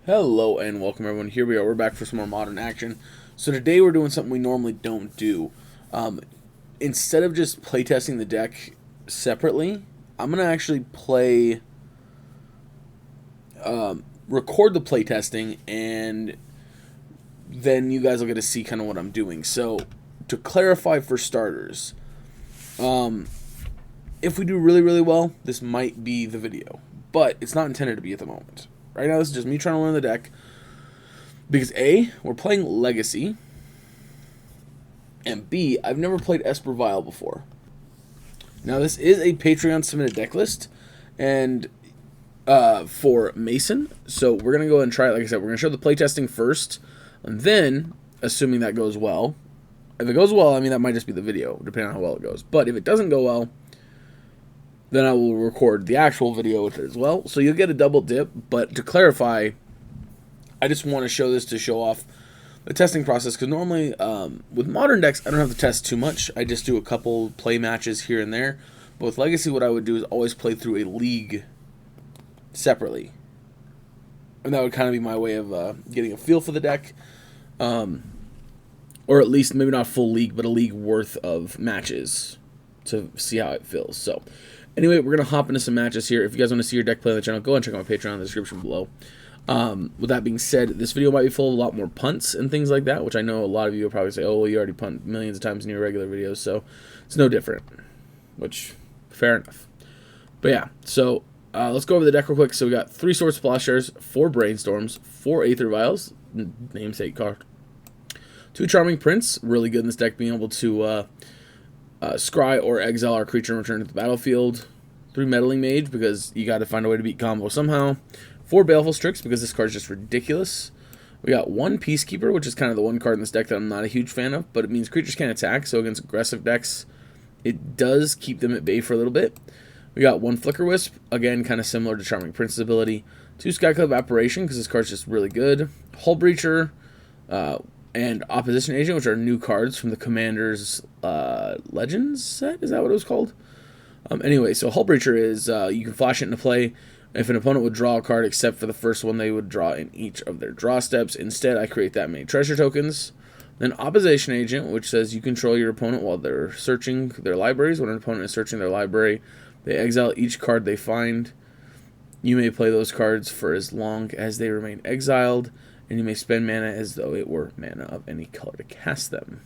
Hello and welcome everyone. Here we are. We're back for some more modern action. So today we're doing something we normally don't do. Instead of just playtesting the deck separately, I'm gonna actually record the playtesting, and then you guys will get to see kind of what I'm doing. So to clarify for starters, if we do really well, this might be the video, but it's not intended to be at the moment. Right now, this is just me trying to learn the deck. Because A, we're playing Legacy, and B, I've never played Esper Vial before. Now, this is a Patreon submitted deck list, and for Mason, so we're going to go ahead and try it. Like I said, we're going to show the playtesting first, and then, assuming that goes well, if it goes well, I mean, that might just be the video, depending on how well it goes. But if it doesn't go well, then I will record the actual video with it as well. So you'll get a double dip, but to clarify, I just want to show this to show off the testing process, because normally with modern decks, I don't have to test too much. I just do a couple play matches here and there. But with Legacy, what I would do is always play through a league separately. And that would kind of be my way of getting a feel for the deck. Or at least, maybe not a full league, but a league worth of matches to see how it feels. So, anyway, we're going to hop into some matches here. If you guys want to see your deck play on the channel, go ahead and check out my Patreon in the description below. With that being said, this video might be full of a lot more punts and things like that, which I know a lot of you will probably say, oh, well, you already punt millions of times in your regular videos, so it's no different, which, fair enough. But yeah, so let's go over the deck real quick. So we got 3 Swords Plowshares, 4 Brainstorms, 4 Aether Vials, namesake card, 2 Charming Prince, really good in this deck, being able to scry or exile our creature and return to the battlefield, 3 Meddling Mage, because you got to find a way to beat combo somehow, 4 Baleful Strix, because this card's just ridiculous. We got 1 Peacekeeper, which is kind of the one card in this deck that I'm not a huge fan of, but it means creatures can't attack, so against aggressive decks, it does keep them at bay for a little bit. We got 1 Flicker Wisp, again, kind of similar to Charming Prince's ability. 2 Skyclave Apparition, because this card's just really good. Hull Breacher, and Opposition Agent, which are new cards from the Commander's Legends set? Is that what it was called? Anyway, so Hull Breacher is, you can flash it into play. If an opponent would draw a card except for the first one, they would draw in each of their draw steps. Instead, I create that many treasure tokens. Then Opposition Agent, which says you control your opponent while they're searching their libraries. When an opponent is searching their library, they exile each card they find. You may play those cards for as long as they remain exiled, and you may spend mana as though it were mana of any color to cast them.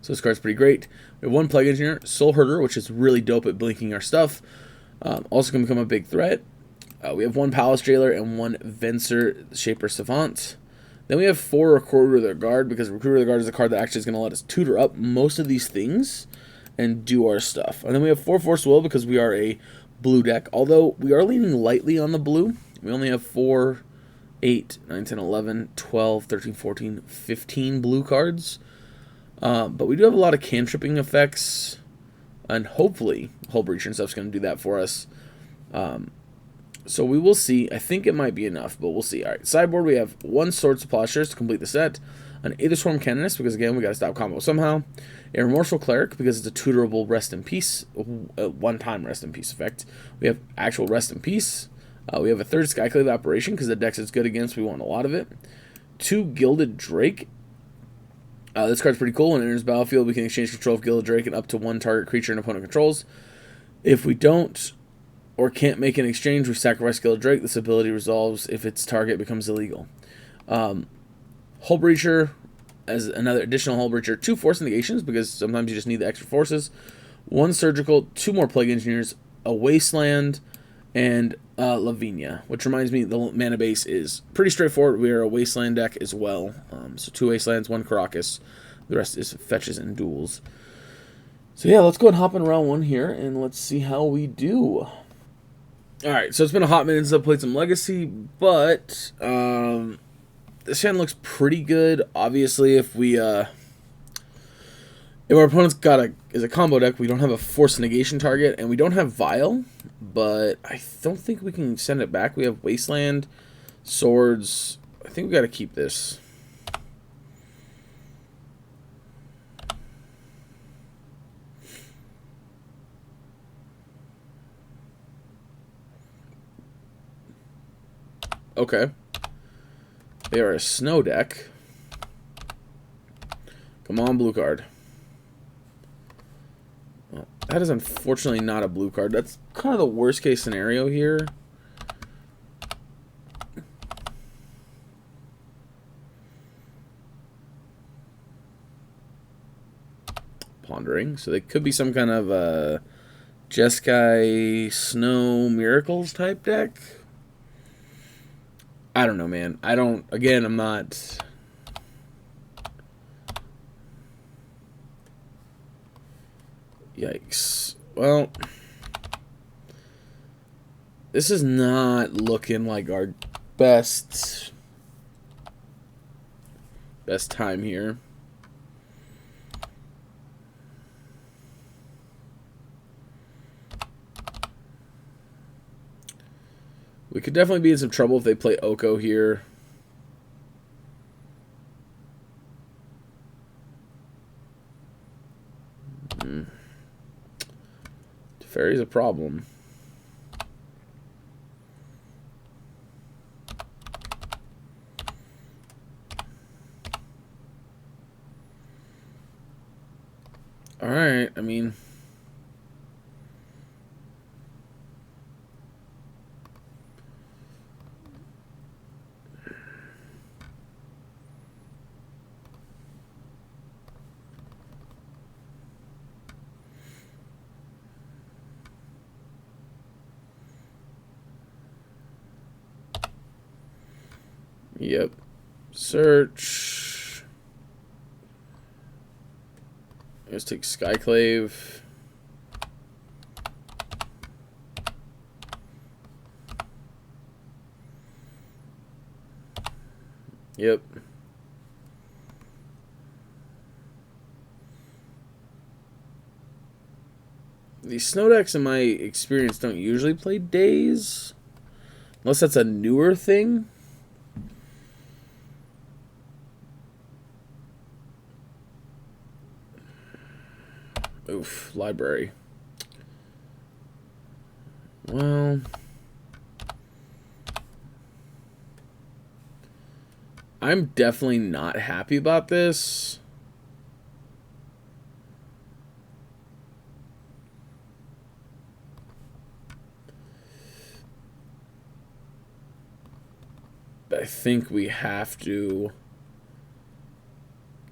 So this card's pretty great. We have 1 Plague Engineer, Soul Herder, which is really dope at blinking our stuff. Also can become a big threat. We have 1 Palace Jailer and 1 Venser Shaper Savant. Then we have 4 Recruiter of the Guard, because Recruiter of the Guard is a card that actually is going to let us tutor up most of these things and do our stuff. And then we have 4 Force Will, because we are a blue deck, although we are leaning lightly on the blue. We only have 4, 8, 9, 10, 11, 12, 13, 14, 15 blue cards. But we do have a lot of cantripping effects, and hopefully Hull Breacher and stuff's going to do that for us. So we will see. I think it might be enough, but we'll see. All right, sideboard, we have 1 Swords to Plowshares to complete the set, an Aetherswarm Canonist, because again, we got to stop combo somehow, a Remorseful Cleric, because it's a tutorable Rest in Peace, one-time Rest in Peace effect. We have actual Rest in Peace. We have a 3rd Skyclave Apparition, because the deck is good against, we want a lot of it. 2 Gilded Drake. This card's pretty cool. When it enters battlefield, we can exchange control of Gilded Drake and up to 1 target creature an opponent controls. If we don't or can't make an exchange, we sacrifice Gilded Drake. This ability resolves if its target becomes illegal. Hull Breacher as another additional Hull Breacher. 2 Force Negations, because sometimes you just need the extra forces. 1 Surgical, 2 more Plague Engineers, a Wasteland, and Lavinia, which reminds me the mana base is pretty straightforward. We are a Wasteland deck as well. So 2 Wastelands, 1 Caracas. The rest is fetches and duels. So yeah, let's go and hop in round 1 here, and let's see how we do. Alright, so it's been a hot minute since I've played some Legacy, but this hand looks pretty good. Obviously, if our opponent's is a combo deck, we don't have a Force Negation target, and we don't have Vial, but I don't think we can send it back. We have Wasteland, Swords. I think we got to keep this. Okay. They are a snow deck. Come on, blue card. Well, that is unfortunately not a blue card. That's kind of the worst case scenario here. Pondering. So they could be some kind of Jeskai Snow Miracles type deck. I don't know, man. Again, I'm not... Yikes. Well, this is not looking like our best time here. We could definitely be in some trouble if they play Oko here. Teferi's a problem. Alright, I mean... Yep. Search. Let's take Skyclave. Yep. These snow decks, in my experience, don't usually play Daze. Unless that's a newer thing. Oof, library. Well, I'm definitely not happy about this. But I think we have to,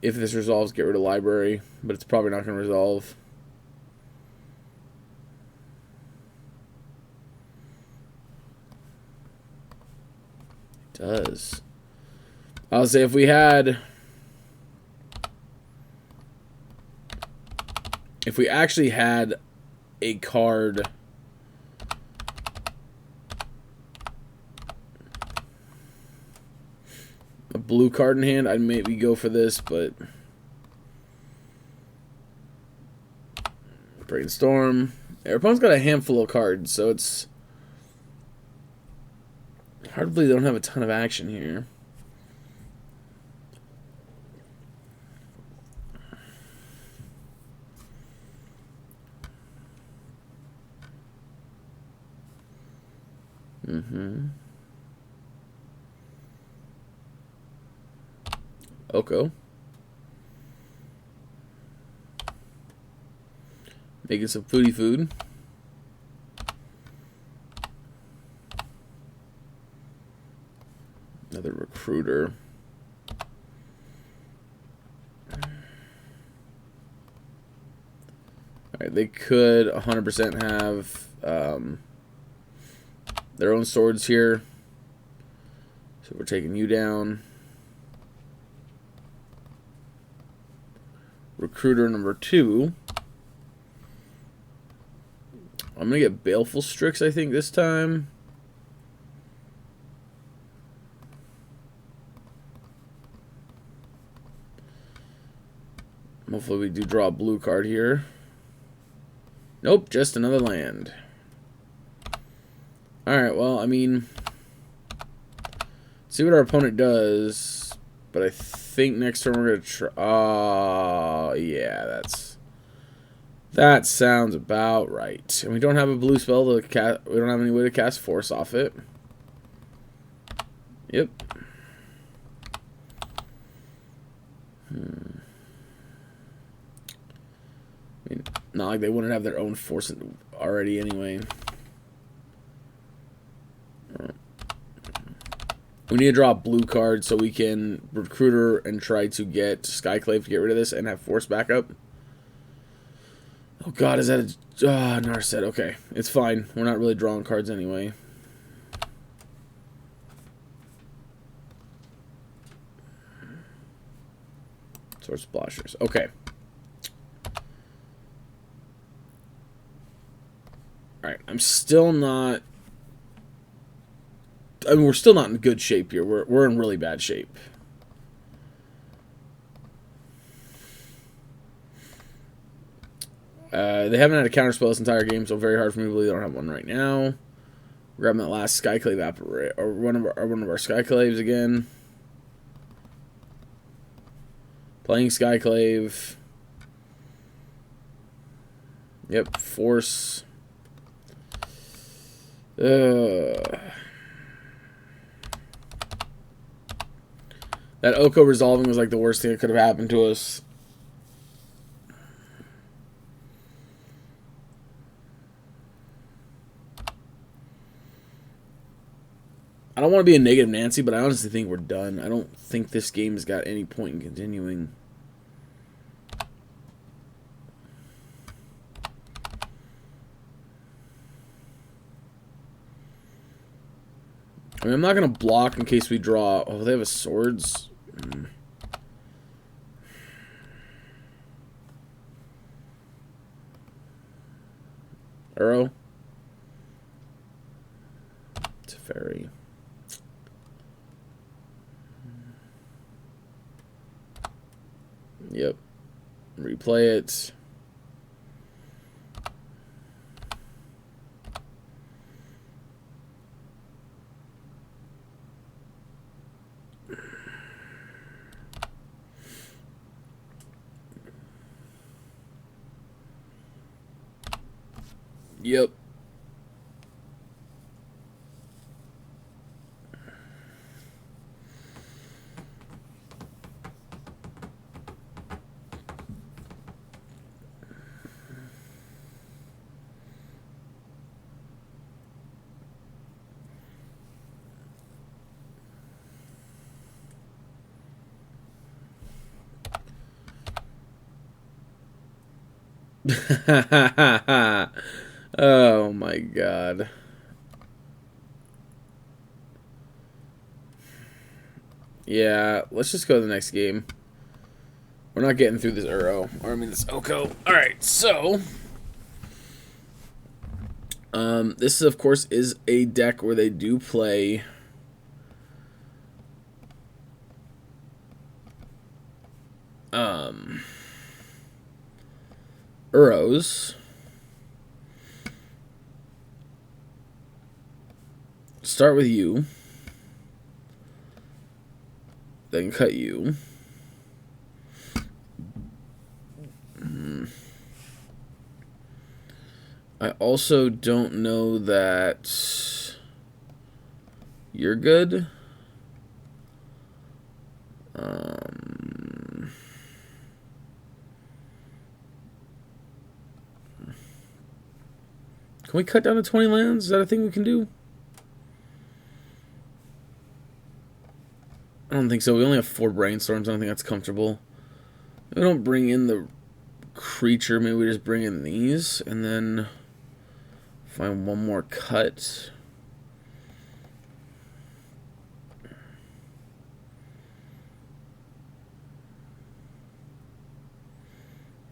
if this resolves, get rid of library, but it's probably not going to resolve. It does. I'll say if we actually had a card, a blue card in hand, I'd maybe go for this, but Brainstorm. Our opponent's got a handful of cards, so it's hard to believe they don't have a ton of action here. Oko. Making some food. Another recruiter. Alright, they could 100% have their own swords here. So we're taking you down. Recruiter number 2. I'm going to get Baleful Strix, I think, this time. Hopefully we do draw a blue card here. Nope, just another land. Alright, well, I mean, see what our opponent does, but I think next turn we're going to try... Oh, yeah, that sounds about right. And we don't have a blue spell to cast. We don't have any way to cast Force off it. Yep. not like they wouldn't have their own force already anyway. We need to draw a blue card so we can Recruiter and try to get Skyclave to get rid of this and have force backup. Oh god, is that a... Narset, okay. It's fine. We're not really drawing cards anyway. Sword Splashers. Okay. Alright, I'm still not... I mean, we're still not in good shape here. We're in really bad shape. They haven't had a counterspell this entire game, so very hard for me to believe they don't have one right now. We're grabbing that last Skyclave or one of our Skyclaves again. Playing Skyclave. Yep, force. That Oko resolving was like the worst thing that could have happened to us. I don't want to be a negative Nancy, but I honestly think we're done. I don't think this game has got any point in continuing. I mean, I'm not going to block in case we draw... Oh, they have a swords. Arrow. It's a fairy. Yep. Replay it. Yep. Oh my god. Yeah, let's just go to the next game. We're not getting through this Uro. Or I mean this Oko. Alright, so this of course is a deck where they do play Uros. Start with you. Then cut you. I also don't know that you're good. Can we cut down to 20 lands? Is that a thing we can do? I don't think so. We only have 4 brainstorms. I don't think that's comfortable. We don't bring in the creature. Maybe we just bring in these and then find one more cut.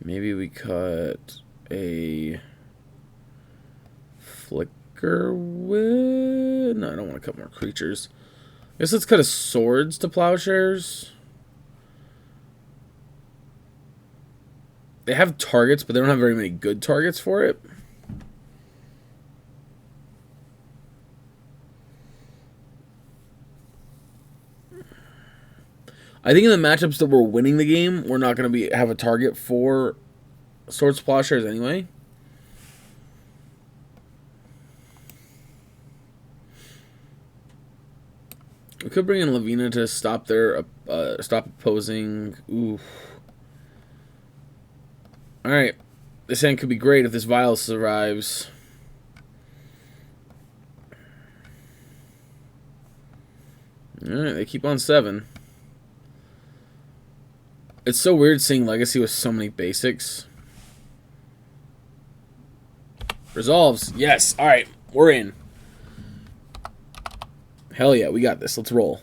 Maybe we cut a flicker with... No, I don't want to cut more creatures. I guess let's cut a swords to plowshares. They have targets, but they don't have very many good targets for it. I think in the matchups that we're winning the game, we're not going to have a target for swords to plowshares anyway. We could bring in Lavina to stop their stop opposing. Oof. All right, This hand could be great if this Vial survives. Alright, they keep on 7. It's so weird seeing Legacy with so many basics. Resolves. Yes. Alright, we're in. Hell yeah, we got this. Let's roll.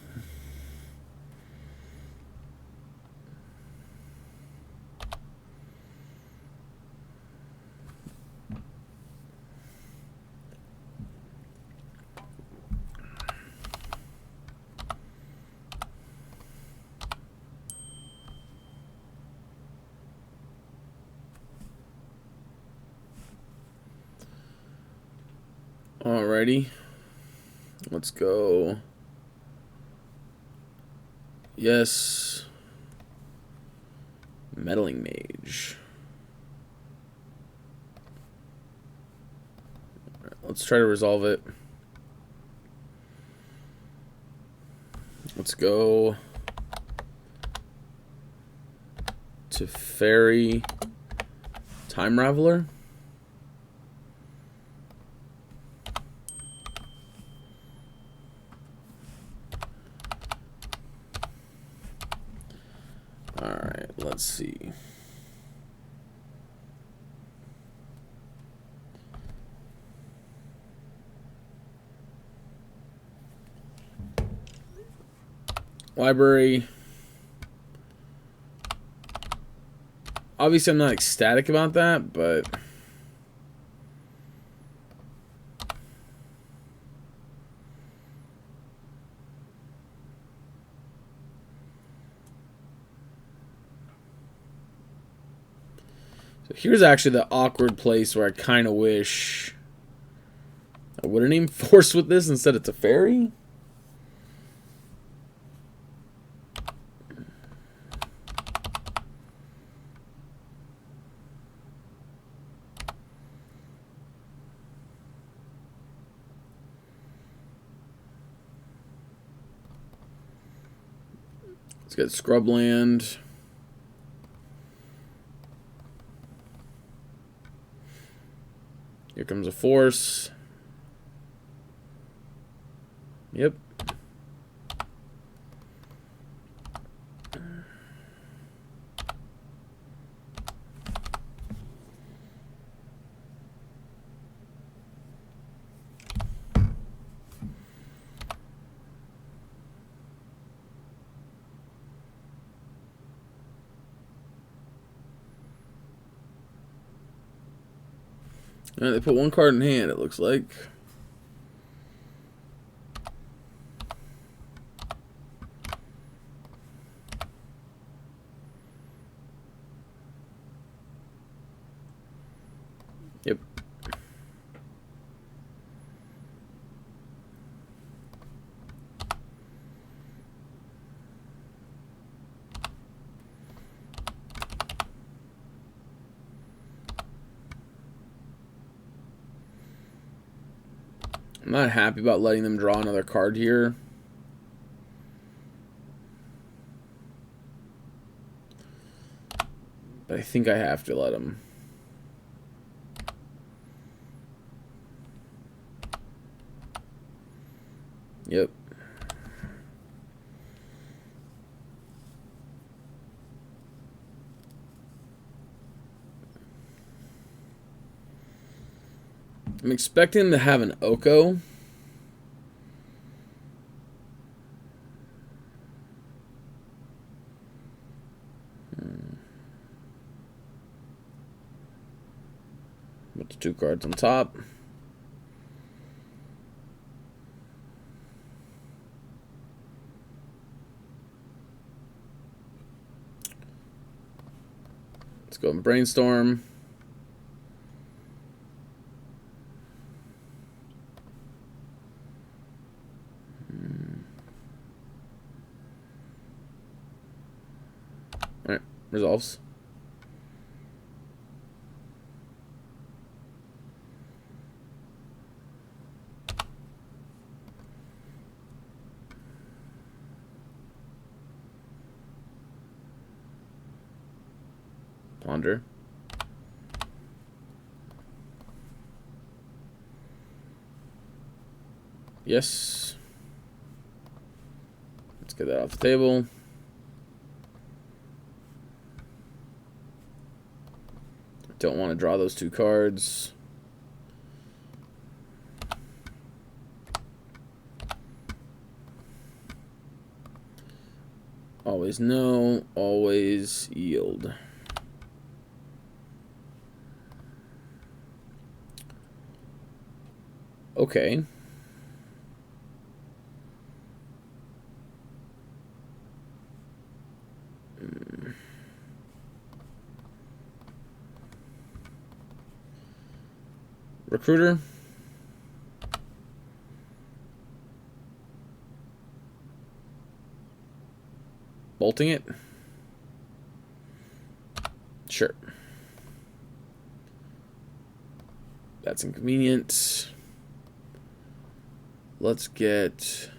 Alrighty. Let's go. Yes. Meddling Mage. Right, let's try to resolve it. Let's go to Fairy Time Raveler. Alright, let's see. Library. Obviously, I'm not ecstatic about that, but so here's actually the awkward place where I kind of wish I would have named Force with this instead of Teferi. Let's get Scrubland. Here comes a Force. Yep. They put one card in hand, it looks like. Yep. I'm not happy about letting them draw another card here. But I think I have to let them. Yep. I'm expecting to have an Oko. With the 2 cards on top. Let's go and brainstorm. Alright, resolves. Ponder. Yes. Let's get that off the table. Don't want to draw those 2 cards. Always no, always yield. Okay. Recruiter. Bolting it. Sure. That's inconvenient. Let's get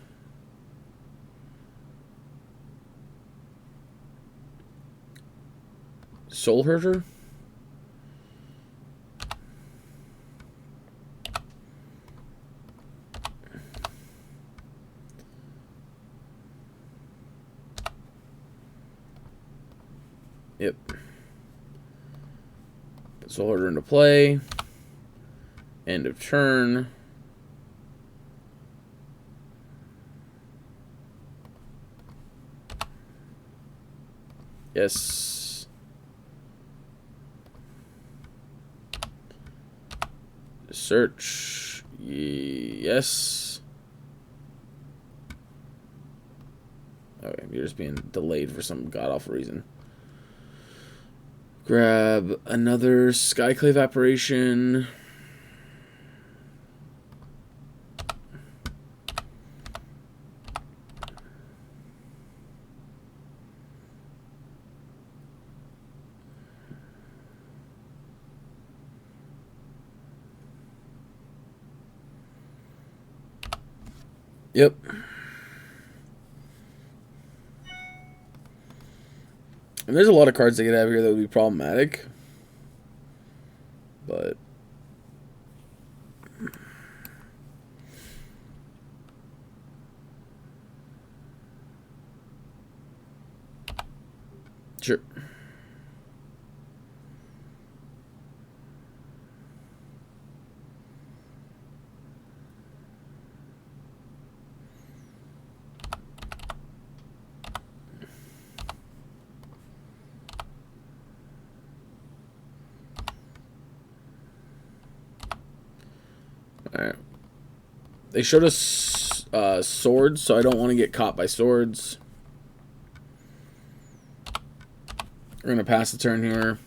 Soul Herder. Yep. Put Soul Herder into play. End of turn. Yes. Search. Yes. Okay, you're just being delayed for some god-awful reason. Grab another Skyclave Apparition. Yep. And there's a lot of cards they could have here that would be problematic. But sure. Alright. They showed us swords, so I don't want to get caught by swords. We're going to pass the turn here.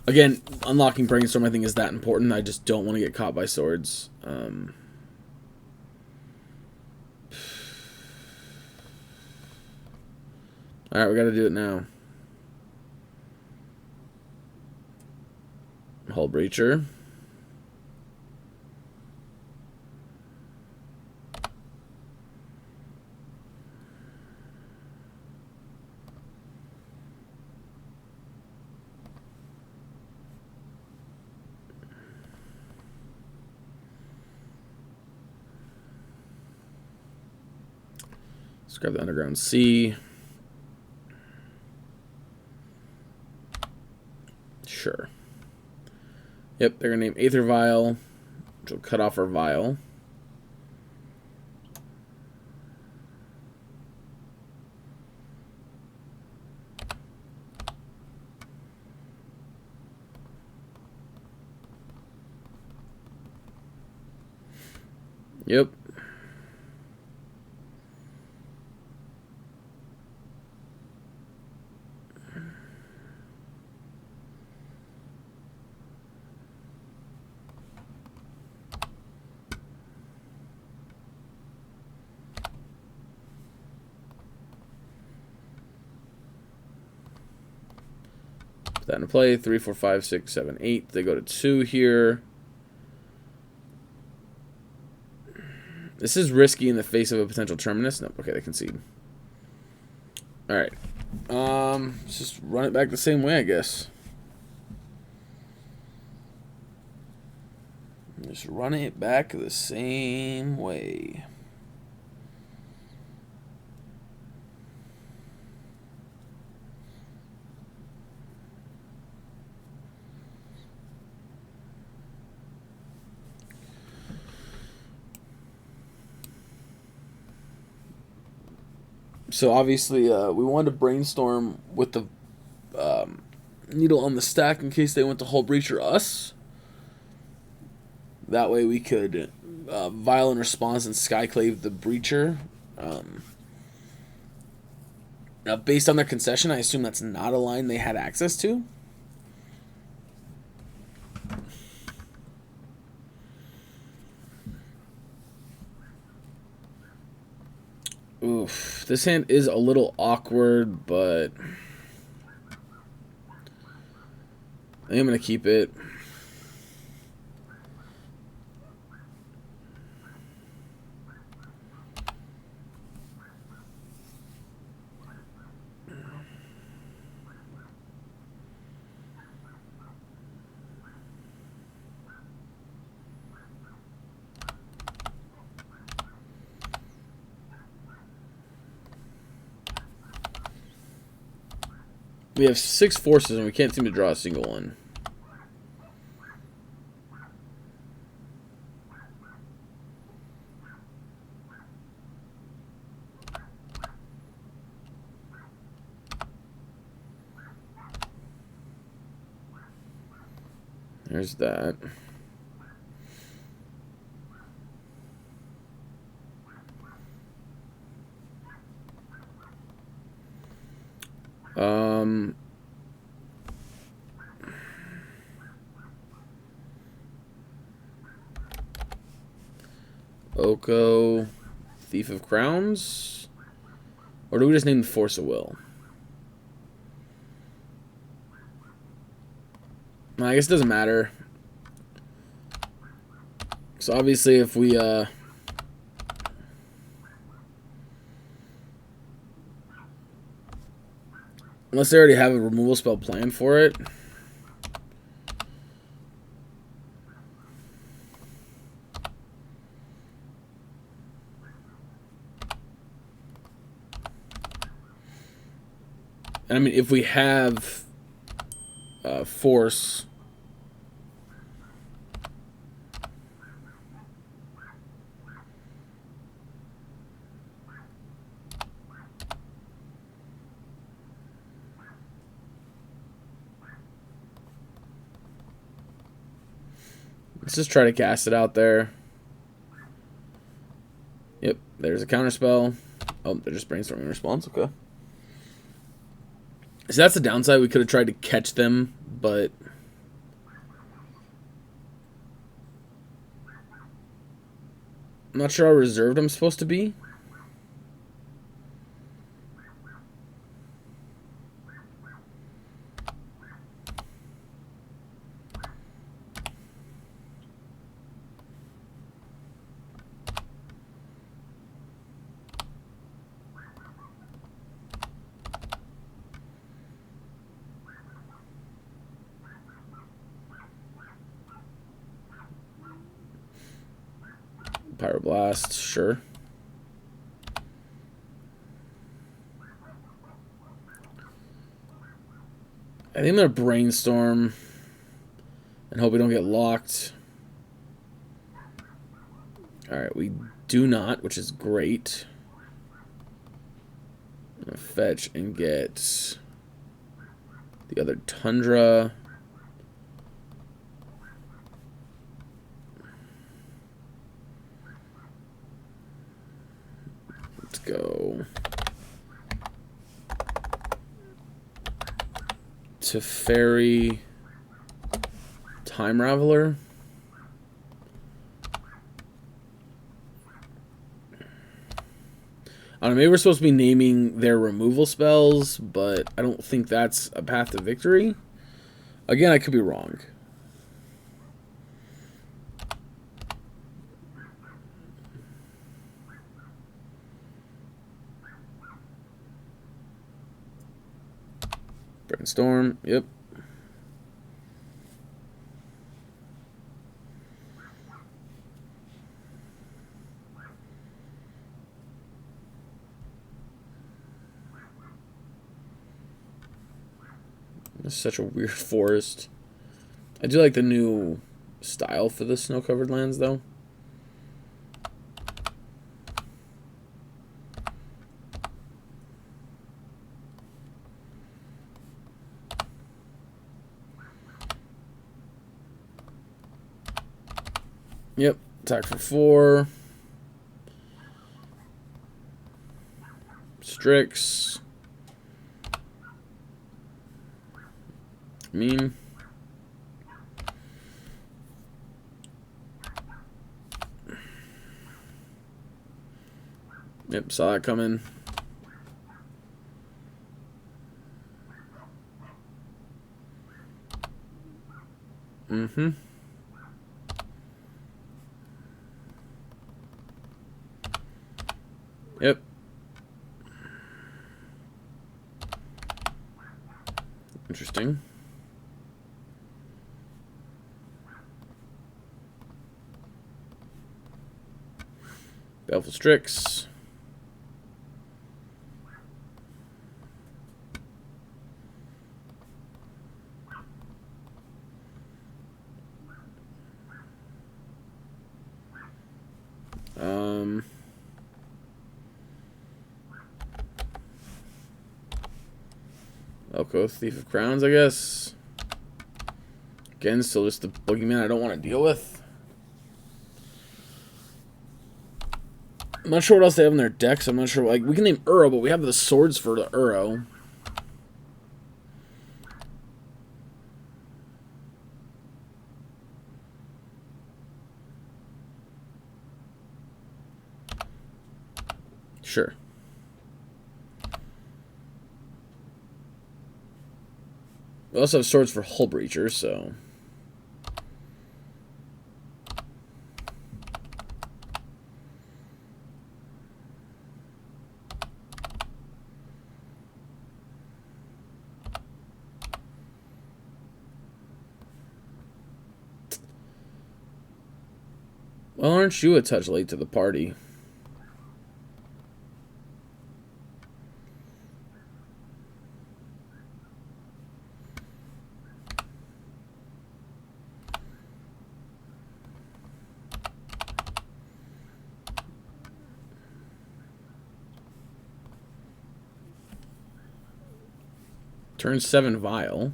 Again, unlocking Brainstorm I think is that important. I just don't want to get caught by swords. Alright, we got to do it now. Hull Breacher. Let's grab the Underground Sea. Sure. Yep, they're going to name Aether Vial, which will cut off our Vial. Yep. Put that into play. 3, 4, 5, 6, 7, 8. They go to 2 here. This is risky in the face of a potential Terminus. Nope. Okay, they concede. Alright. Let's just run it back the same way, I guess. Just run it back the same way. So obviously, we wanted to brainstorm with the needle on the stack in case they went to Hull Breach or us. That way we could Vial in response and Skyclave the Breacher. Now, based on their concession, I assume that's not a line they had access to. Oof, this hand is a little awkward, but I am going to keep it. We have 6 forces and we can't seem to draw a single one. There's that. Oko, Thief of Crowns, or do we just name the Force of Will? I guess it doesn't matter. So obviously if we unless they already have a removal spell planned for it. And I mean, if we have force, let's just try to cast it out there. Yep, there's a counterspell. Oh, they're just brainstorming response. Okay. So that's the downside. We could have tried to catch them, but I'm not sure how reserved I'm supposed to be. Pyroblast, sure. I think I'm going to brainstorm and hope we don't get locked. Alright, we do not, which is great. I'm going to fetch and get the other Tundra. Let's go Teferi Time Raveler. I don't know, maybe we're supposed to be naming their removal spells, but I don't think that's a path to victory. Again, I could be wrong. Brainstorm, yep. It's such a weird forest. I do like the new style for the snow-covered lands, though. Yep, attack for 4. Strix. Mean. Yep, saw that coming. Mm-hmm. Yep. Interesting. Baleful Strix. Elko, Thief of Crowns, I guess. Again, still just the boogeyman I don't want to deal with. I'm not sure what else they have in their decks. I'm not sure. Like, we can name Uro, but we have the swords for the Uro. Sure. We also have swords for Hull Breacher, so... Well, aren't you a touch late to the party? Turn 7 Vial. What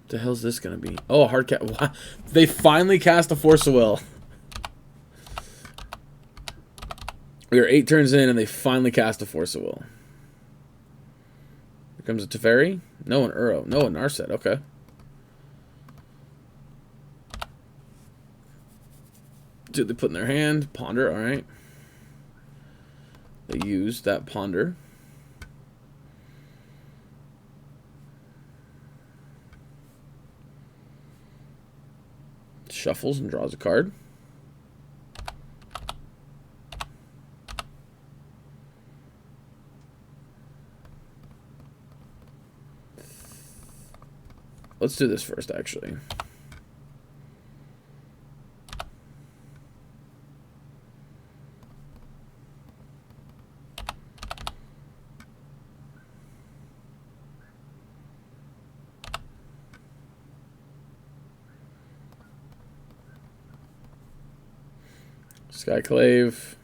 the hell's this gonna be? Oh, a hard cat. They finally cast a Force of Will. We are 8 turns in, and they finally cast a Force of Will. Here comes a Teferi. No, an Uro. No, an Narset. Okay. Dude, they put in their hand. Ponder. All right. They used that Ponder. Shuffles and draws a card. Let's do this first, actually. Skyclave.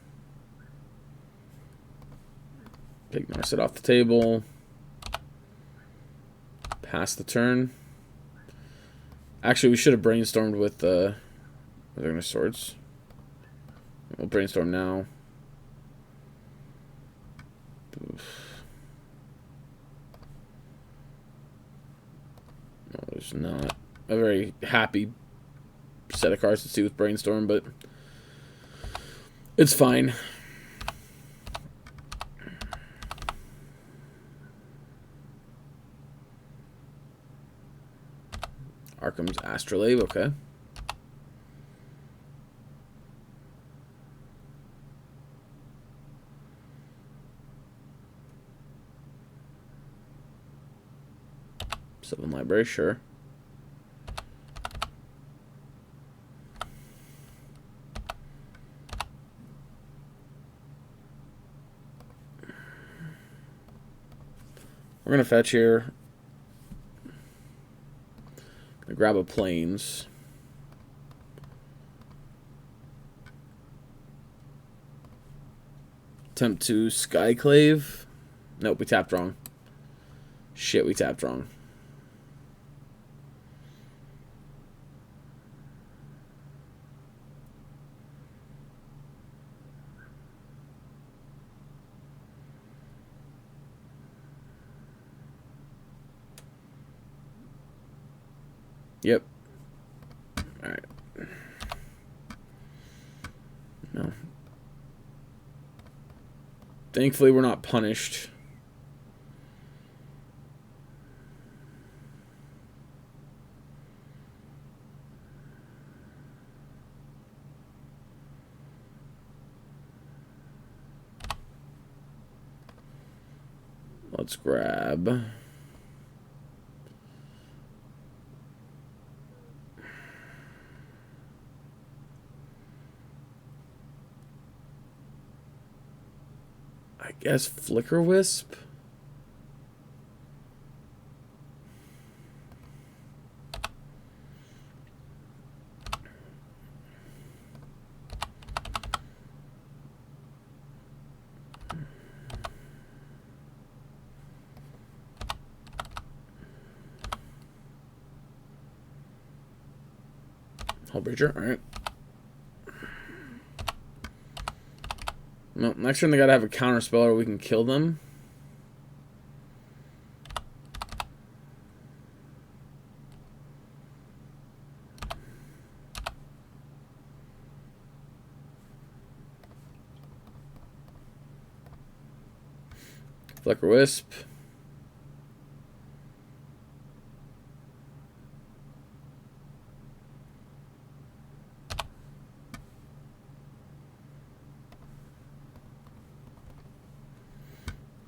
Take Narset off the table. Pass the turn. Actually, we should have brainstormed with the Swords. We'll brainstorm now. Oof. No, there's not a very happy set of cards to see with brainstorm, but it's fine. Arkham's Astrolabe, okay. Sylvan Library, sure. We're going to fetch here. Gonna grab a plains. Attempt to Skyclave. Nope, we tapped wrong. Shit, we tapped wrong. Yep. Alright. No. Thankfully, we're not punished. Let's grab... I guess Flicker Wisp? Hull Breacher, alright. No, next turn they gotta have a counter spell or we can kill them. Flicker Wisp.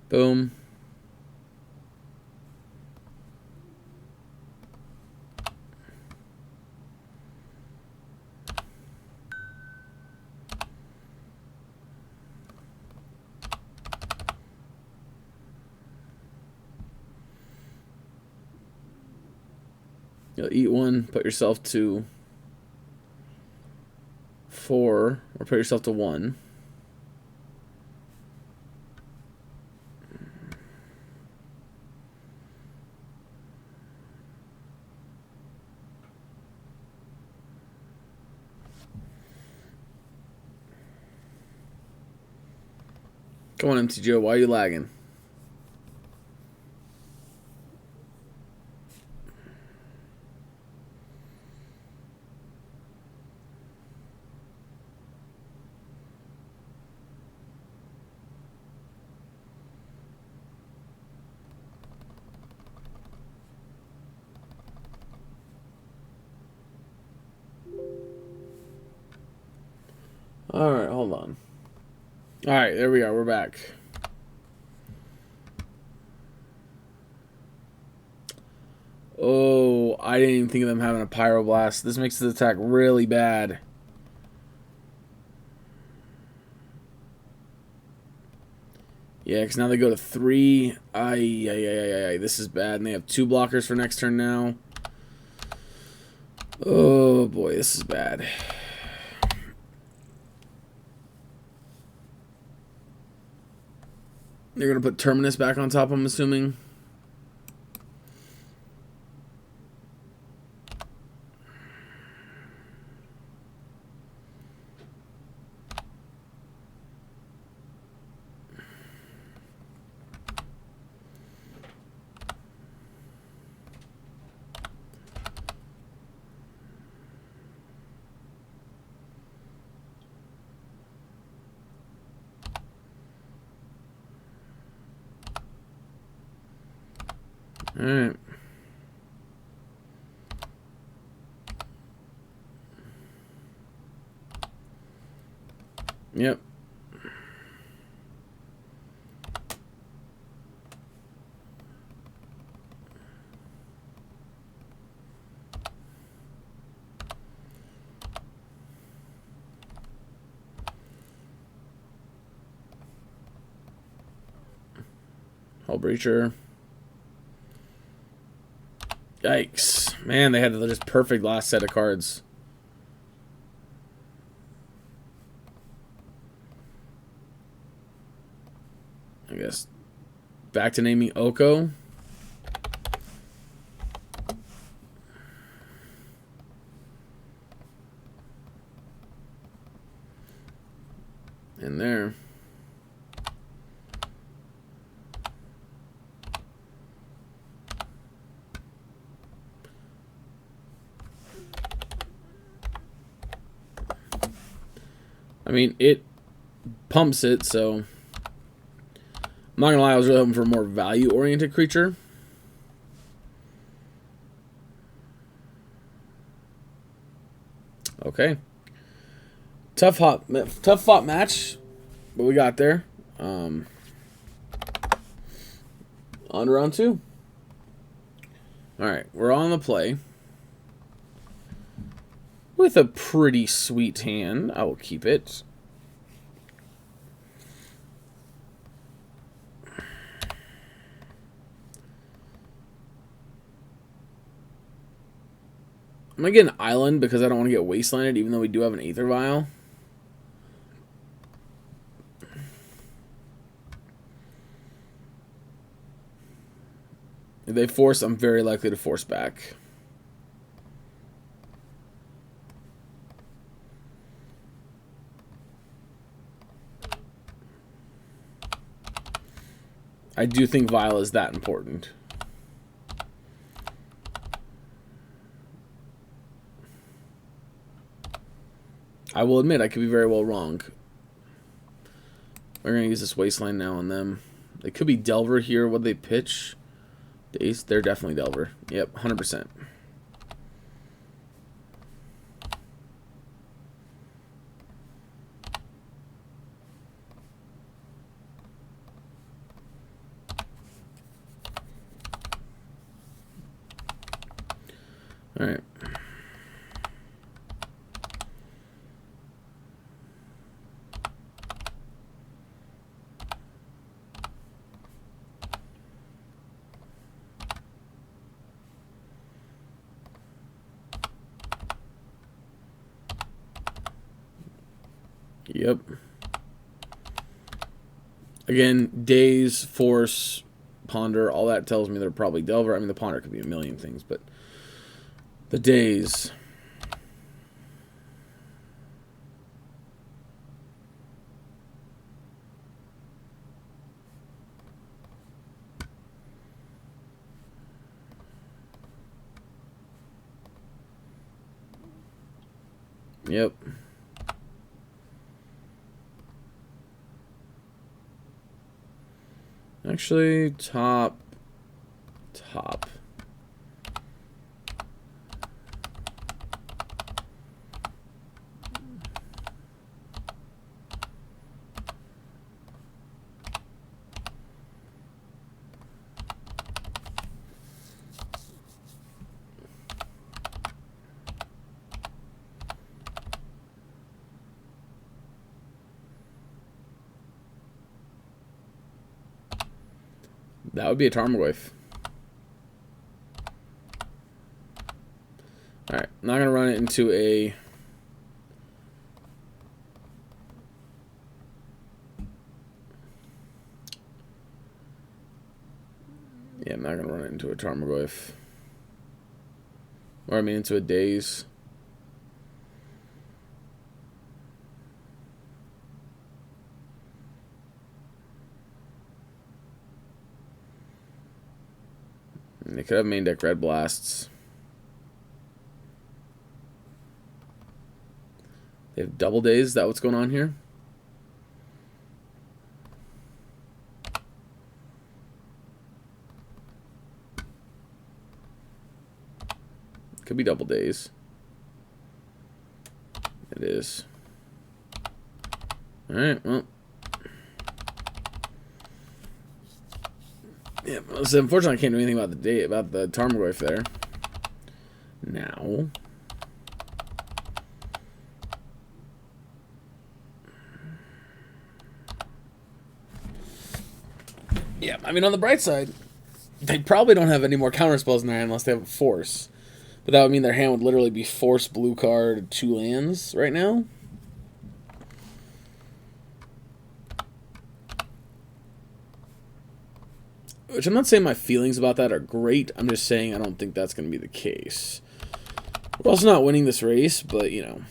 Boom. You'll eat one, put yourself to 4, or put yourself to 1. Come on, MTGO, why are you lagging? Alright, hold on. Alright, there we are. We're back. Oh, I didn't even think of them having a Pyroblast. This makes the attack really bad. Yeah, because now they go to 3. Ay. This is bad. And they have 2 blockers for next turn now. Oh, boy, this is bad. They're going to put Terminus back on top, I'm assuming. Alright. Yep. Hull Breacher. Yikes. Man, they had the just perfect last set of cards. I guess back to naming Oko. In there. I mean, it pumps it, so I'm not gonna lie, I was really hoping for a more value-oriented creature. Okay. Tough fought match, but we got there. On to round 2. Alright, we're on the play. With a pretty sweet hand. I will keep it. I'm going to get an island because I don't want to get wastelanded, even though we do have an Aether Vial. If they force, I'm very likely to force back. I do think Vial is that important. I will admit, I could be very well wrong. We're going to use this Wasteland now on them. They could be Delver here. What they pitch? Dace? They're definitely Delver. Yep, 100%. All right. Yep. Again, Daze, Force, Ponder, all that tells me they're probably Delver. I mean, the Ponder could be a million things, but the Daze. Yep. Actually, top. That would be a Tarmogoyf. Alright, I'm not going to run it into a... Yeah, I'm not going to run it into a Tarmogoyf. Or, I mean, into a Daze. And they could have main deck Red Blasts. They have double Daze. Is that what's going on here? Could be double Daze. It is. Alright, well. Yeah, so unfortunately I can't do anything about the Tarmogoyf there. Now. Yeah, I mean, on the bright side, They probably don't have any more counter spells in their hand unless they have a force. But that would mean their hand would literally be force blue card 2 lands right now. Which I'm not saying my feelings about that are great. I'm just saying I don't think that's going to be the case. We're also not winning this race, but, you know.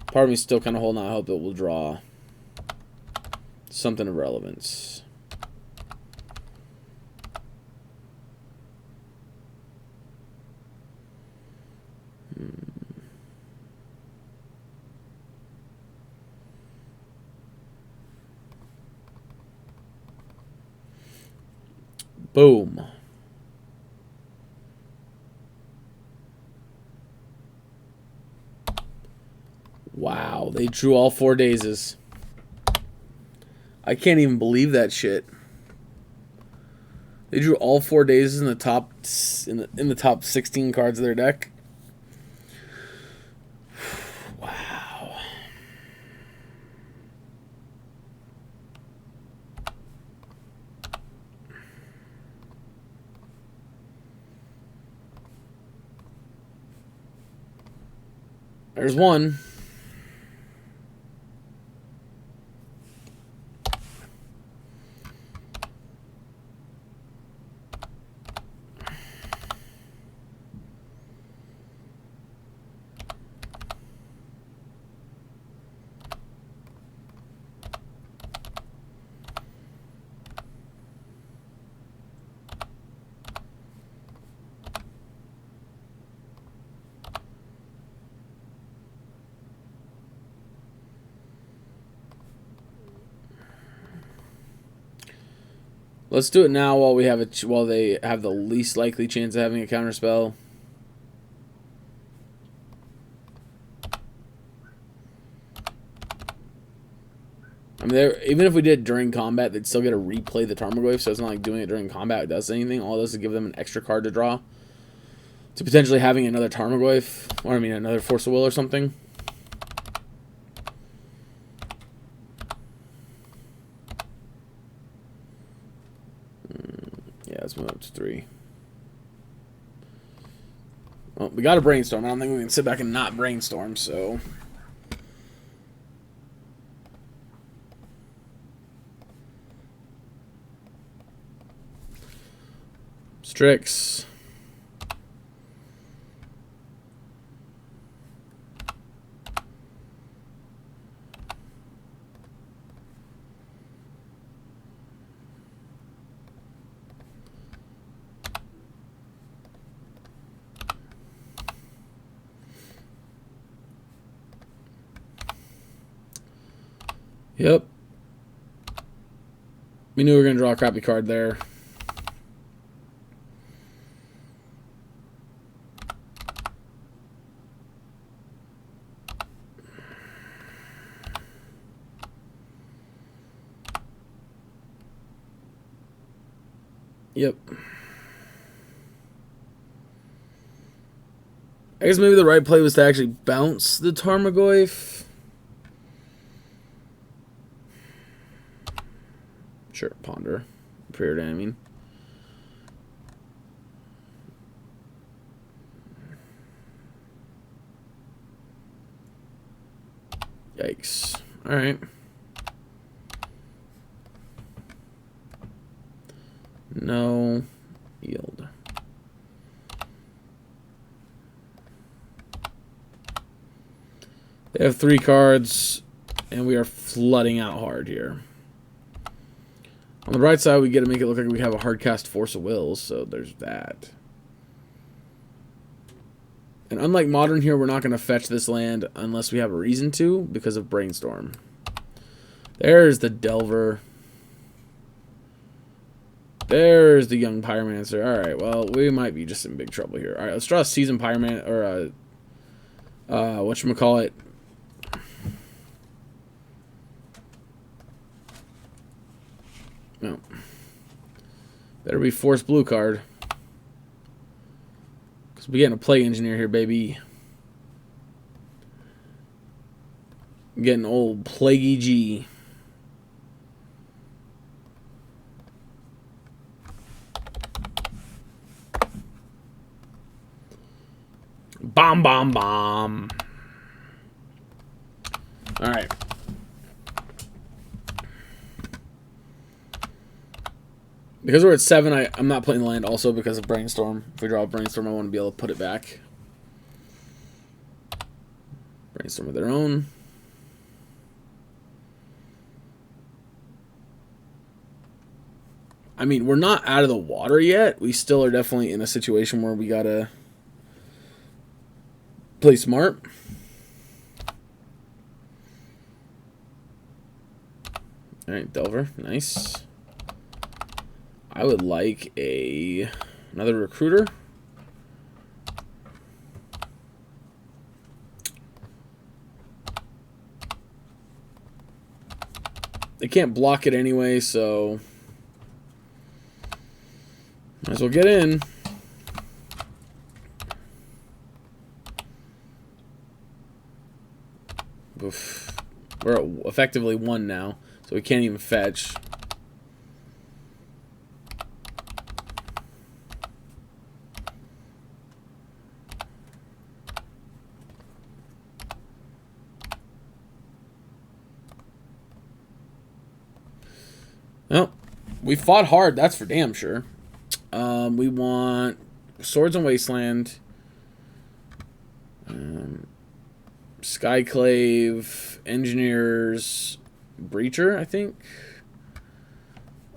Part of me still kind of holding out hope it will draw something of relevance. Boom. Wow, they drew all 4 dazes. I can't even believe that shit. They drew all 4 dazes in the top in the top 16 cards of their deck. Wow. There's one. Let's do it now while we have while they have the least likely chance of having a counterspell. I mean, even if we did it during combat, they'd still get to replay the Tarmogoyf, so it's not like doing it during combat does anything. All this is give them an extra card to draw. To potentially having another Tarmogoyf, or I mean another Force of Will or something. Yeah, let's move up to 3. Well, we got a brainstorm. I don't think we can sit back and not brainstorm, so. Strix. Yep. We knew we were going to draw a crappy card there. Yep. I guess maybe the right play was to actually bounce the Tarmogoyf. Sure, ponder. Preordain, I mean. Yikes. Alright. No yield. They have 3 cards, and we are flooding out hard here. On the right side, we get to make it look like we have a hard cast Force of Will, so there's that. And unlike Modern here, we're not going to fetch this land unless we have a reason to, because of Brainstorm. There's the Delver. There's the Young Pyromancer. Alright, well, we might be just in big trouble here. Alright, let's draw a Seasoned Pyroman, or a, whatchamacallit. No. Better be Force Blue card. Because we're getting a Plague Engineer here, baby. Getting old Plaguey G. Bomb, bomb, bomb. All right. Because we're at 7, I'm not playing the land also because of Brainstorm. If we draw a Brainstorm, I want to be able to put it back. Brainstorm of their own. I mean, we're not out of the water yet. We still are definitely in a situation where we gotta play smart. All right, Delver, nice. I would like another recruiter. They can't block it anyway, so might as well get in. Oof. We're at effectively 1 now, so we can't even fetch. Well, we fought hard, that's for damn sure. We want Swords and Wasteland, Skyclave, Engineers, Breacher, I think.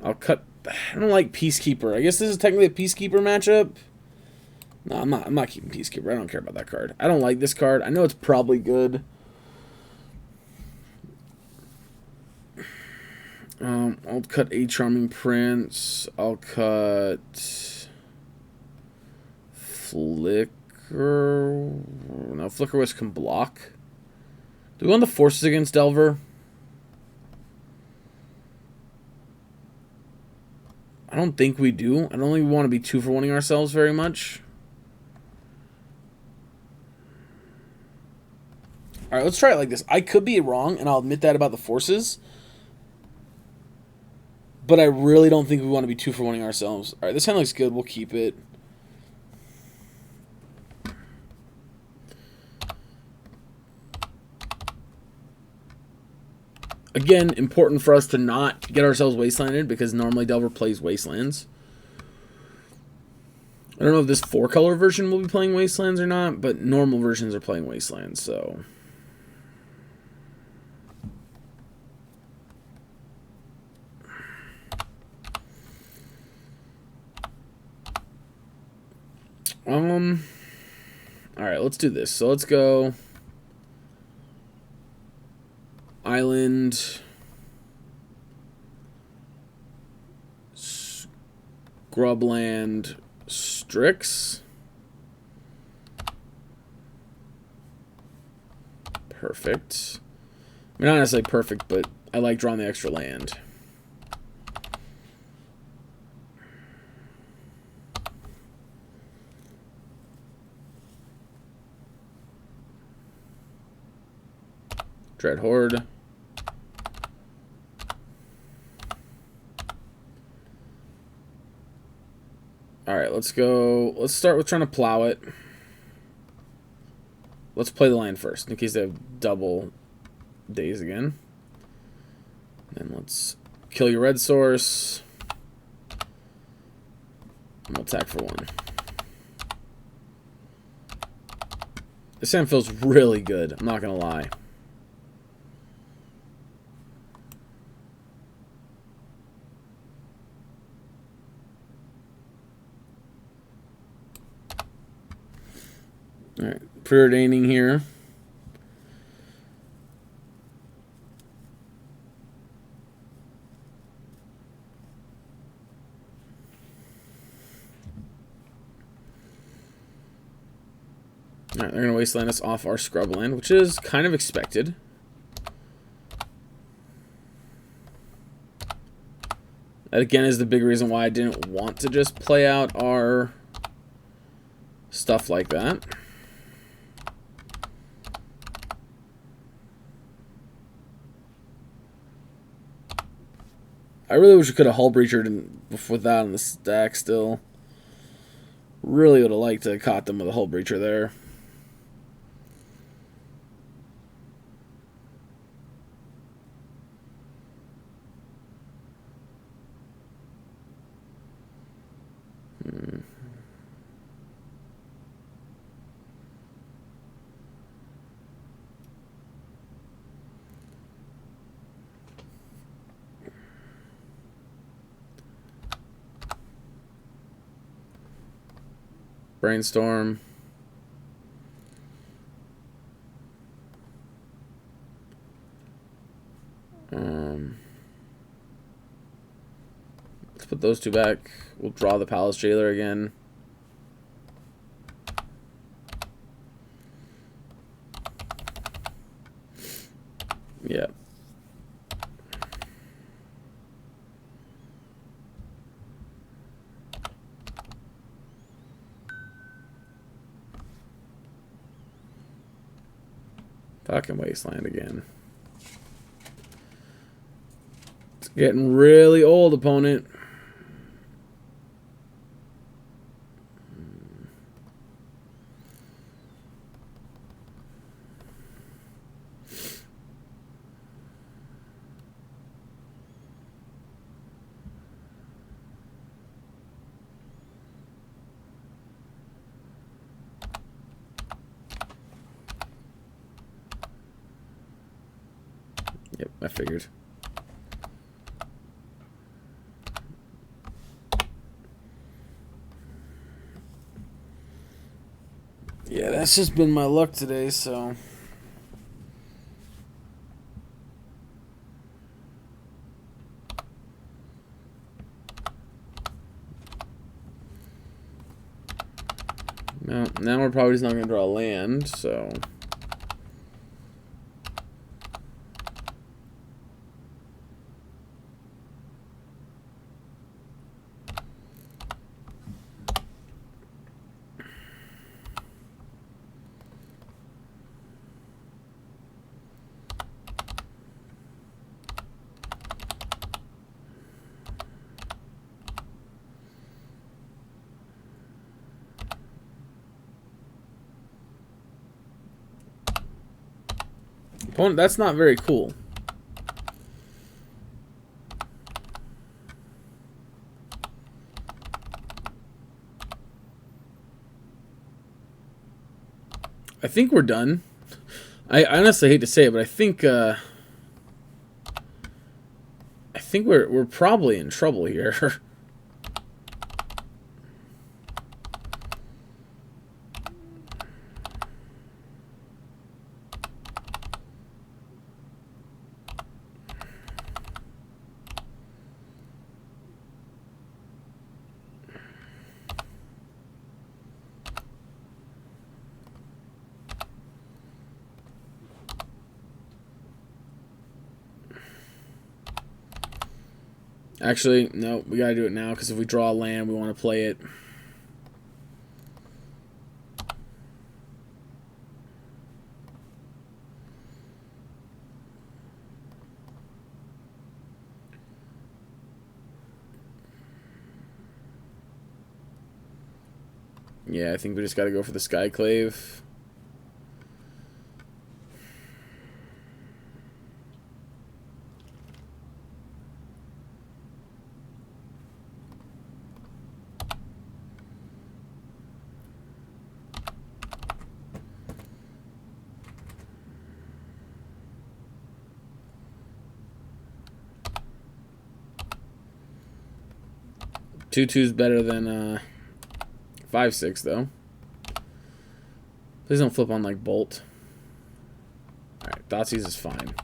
I'll cut. I don't like Peacekeeper. I guess this is technically a Peacekeeper matchup. No, I'm not keeping Peacekeeper. I don't care about that card. I don't like this card. I know it's probably good. I'll cut a Charming Prince. I'll cut Flicker. No, Flicker West can block. Do we want the Forces against Delver? I don't think we do. I don't think we want to be 2-for-1ing ourselves very much. Alright, let's try it like this. I could be wrong, and I'll admit that about the Forces. But I really don't think we want to be 2-for-1ing ourselves. Alright, this hand looks good. We'll keep it. Again, important for us to not get ourselves wastelanded because normally Delver plays Wastelands. I don't know if this 4-color version will be playing Wastelands or not, but normal versions are playing Wastelands, so... Alright, let's do this. So let's go... Island... Scrubland... Strix. Perfect. I mean, not necessarily perfect, but I like drawing the extra land. Dread Horde. Alright, let's go. Let's start with trying to plow it. Let's play the land first, in case they have double days again. Then let's kill your red source. And we'll attack for 1. This hand feels really good, I'm not gonna lie. Alright, preordaining here. Alright, they're going to wasteland us off our scrubland, which is kind of expected. That again is the big reason why I didn't want to just play out our stuff like that. I really wish we could have Hull Breachered with that on the stack still. Really would have liked to have caught them with a Hull Breacher there. Brainstorm. Let's put those two back. We'll draw the Palace Jailer again. Yeah. Fucking Wasteland again. It's getting really old, opponent. Yep, I figured. Yeah, that's just been my luck today, so. Now we're probably just not going to draw a land, so. Opponent, that's not very cool. I think we're done. I honestly hate to say it, but I think we're probably in trouble here. Actually, no, we gotta do it now, because if we draw a land, we want to play it. Yeah, I think we just gotta go for the Skyclave. Two-two's better than 5-6 though. Please don't flip on like Bolt. Alright, Thoughtseize is fine.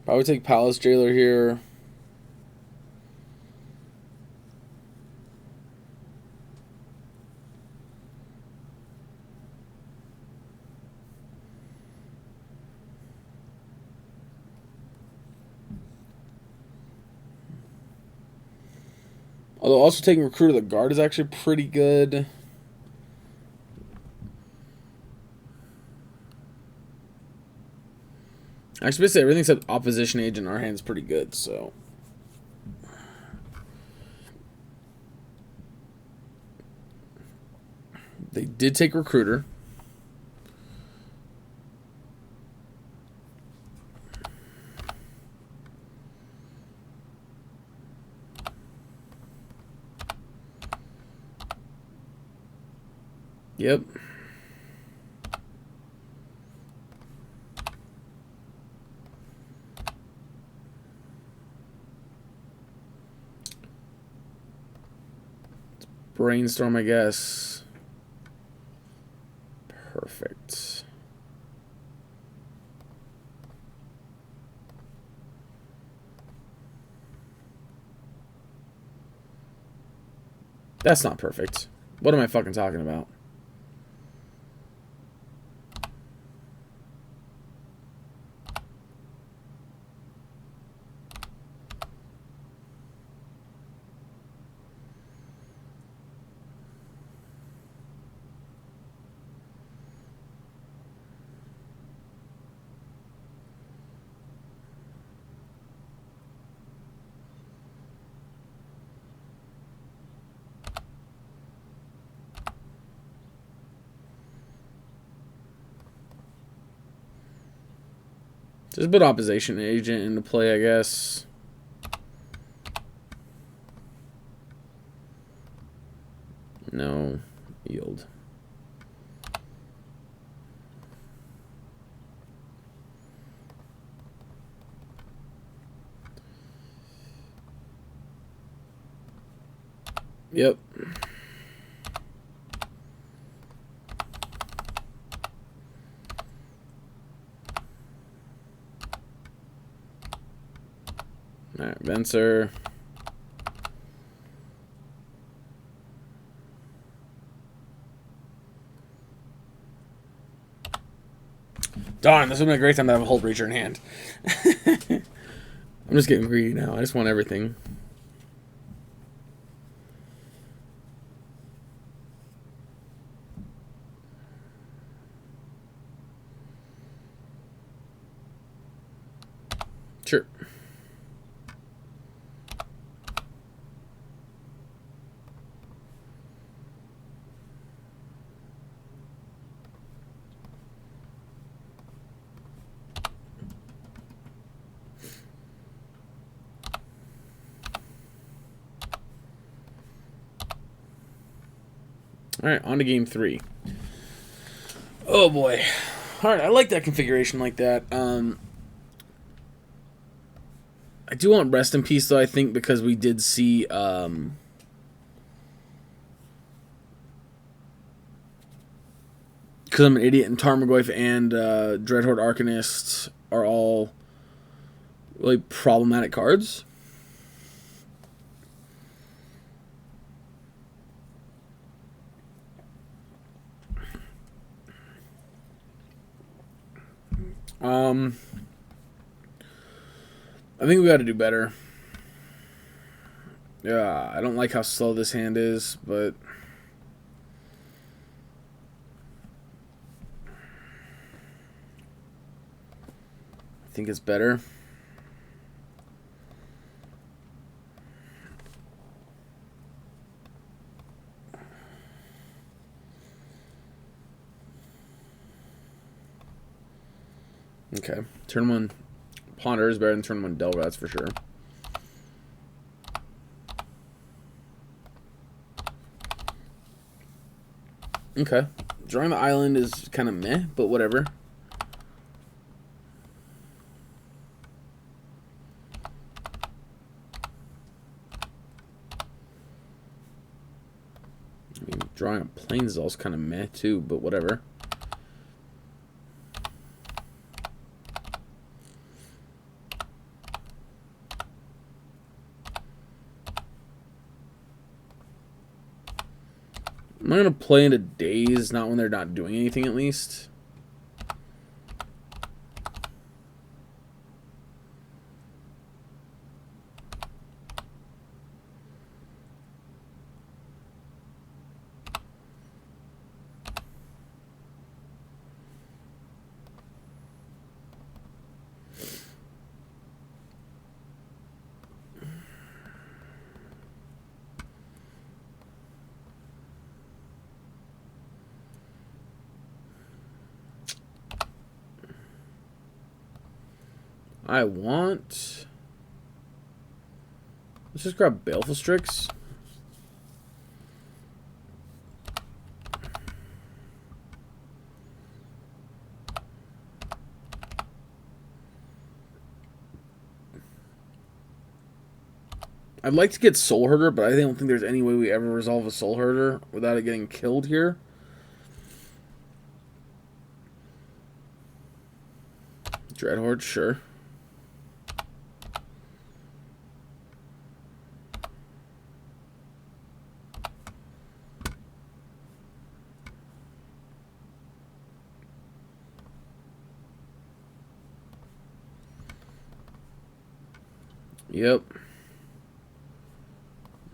Probably take Palace Jailer here. Although also taking Recruit of the Guard is actually pretty good. Actually, basically everything except Opposition Age in our hand is pretty good, so. They did take Recruiter. Yep. Brainstorm, I guess. Perfect. That's not perfect. What am I fucking talking about? Just put opposition agent into play, I guess. No. Yield. Yep. Alright, Venser. Darn, this would be a great time to have a Hold Breacher in hand. I'm just getting greedy now. I just want everything. Sure. Alright, on to game 3. Oh boy. Alright, I like that configuration like that. I do want Rest in Peace, though, I think, because we did see... because I'm an idiot, and Tarmogoyf and Dreadhorde Arcanist are all really problematic cards. I think we got to do better. Yeah, I don't like how slow this hand is, but I think it's better. Okay, turn 1 Ponder is better than turn 1 Delver, that's for sure. Okay, drawing the island is kind of meh, but whatever. I mean, drawing a plains is also kind of meh too, but whatever. I'm not going to play into Daze, not when they're not doing anything at least. I want... Let's just grab Baleful Strix. I'd like to get Soul Herder, but I don't think there's any way we ever resolve a Soul Herder without it getting killed here. Dreadhorde, sure. Yep.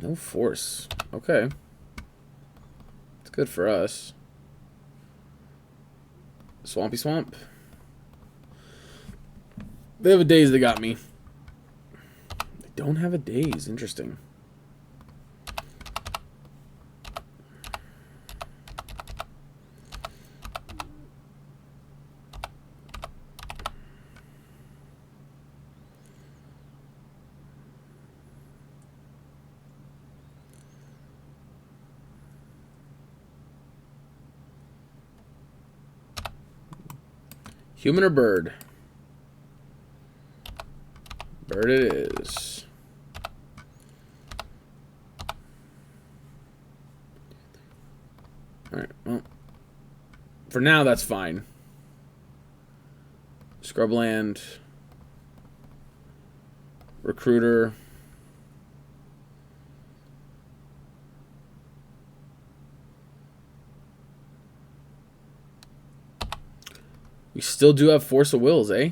No force. Okay. It's good for us. Swampy Swamp. They have a daze that got me. They don't have a daze. Interesting. Human or bird? Bird it is. Alright, well. For now, that's fine. Scrubland. Recruiter. We still do have Force of Wills, eh?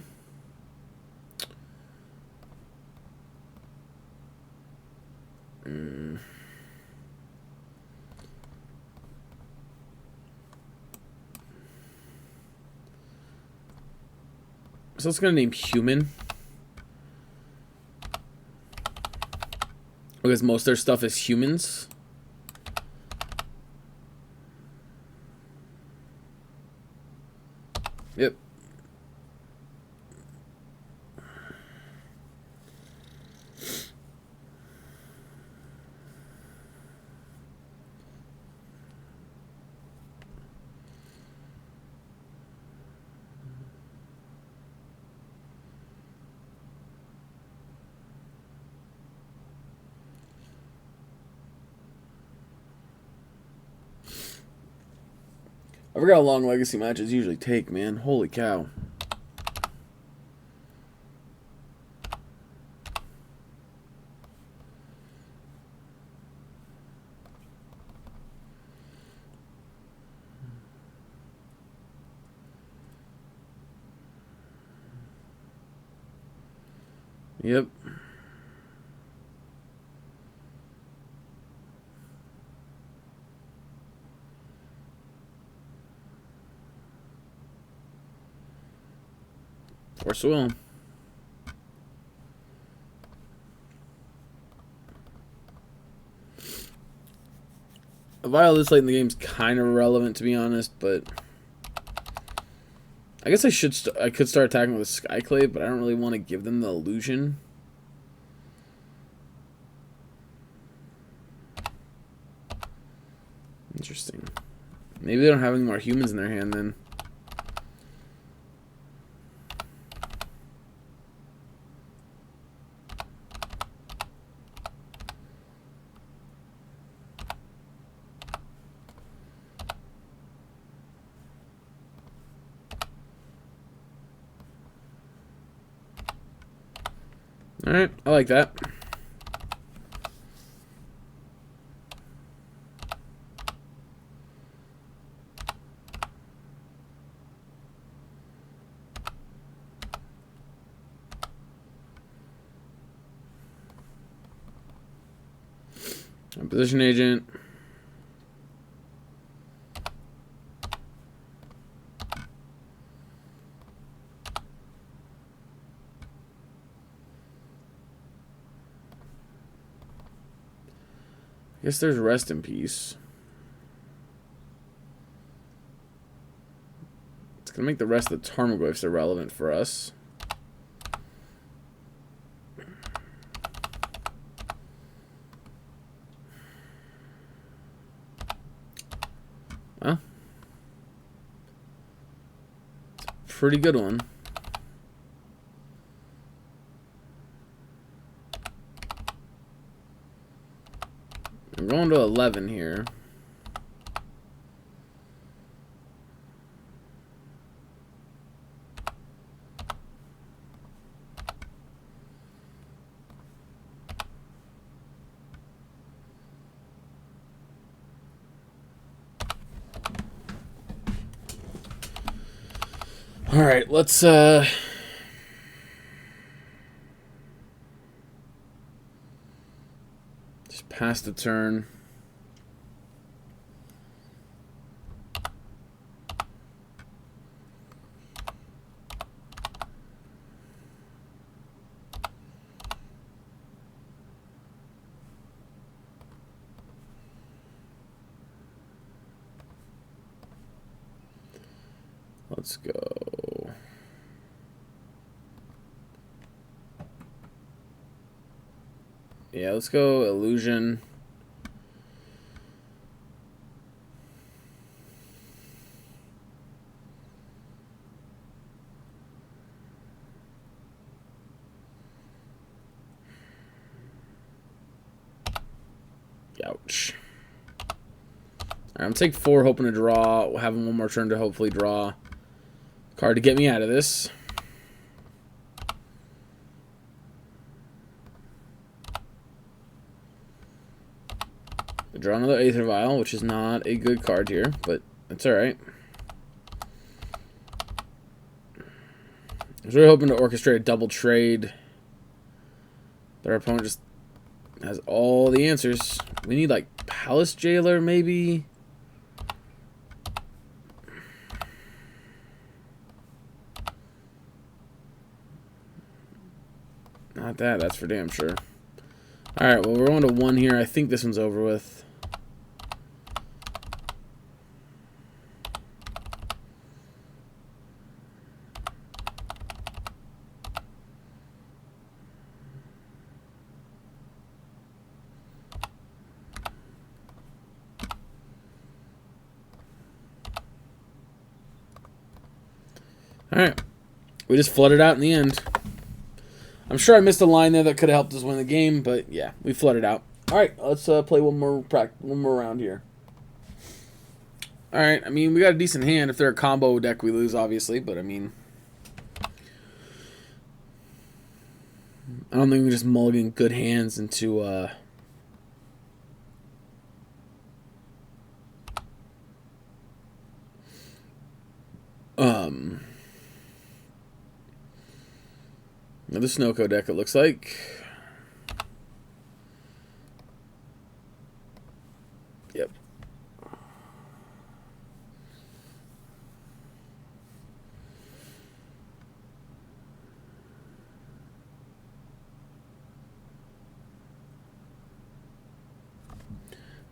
So it's gonna name human. Because most of their stuff is humans. Yep. I forgot how long legacy matches usually take, man. Holy cow. Yep. Force of Will. A vial this late in the game is kind of irrelevant, to be honest, but I guess I could start attacking with a Skyclave, but I don't really want to give them the illusion. Interesting. Maybe they don't have any more humans in their hand then. Alright, I like that. Position agent. I guess there's Rest in Peace. It's going to make the rest of the Tarmogoyfs irrelevant for us. Well, it's a pretty good one. going to 11 here. All right, let's just pass the turn. Let's go. Yeah, let's go illusion. Ouch. Alright, I'm gonna take 4, hoping to draw. We'll have him one more turn to hopefully draw card to get me out of this. I draw another Esper Vial, which is not a good card here, but it's alright. I was really hoping to orchestrate a double trade, but our opponent just has all the answers. We need like Palace Jailer, maybe. Not that, that's for damn sure. Alright, well, we're on to 1 here. I think this one's over with. Alright. We just flooded out in the end. I'm sure I missed a line there that could have helped us win the game, but yeah, we flooded out. Alright, let's play one more round here. Alright, I mean, we got a decent hand. If they're a combo deck, we lose, obviously, but I mean, I don't think we just mulligan good hands into another Snowco deck, it looks like. Yep.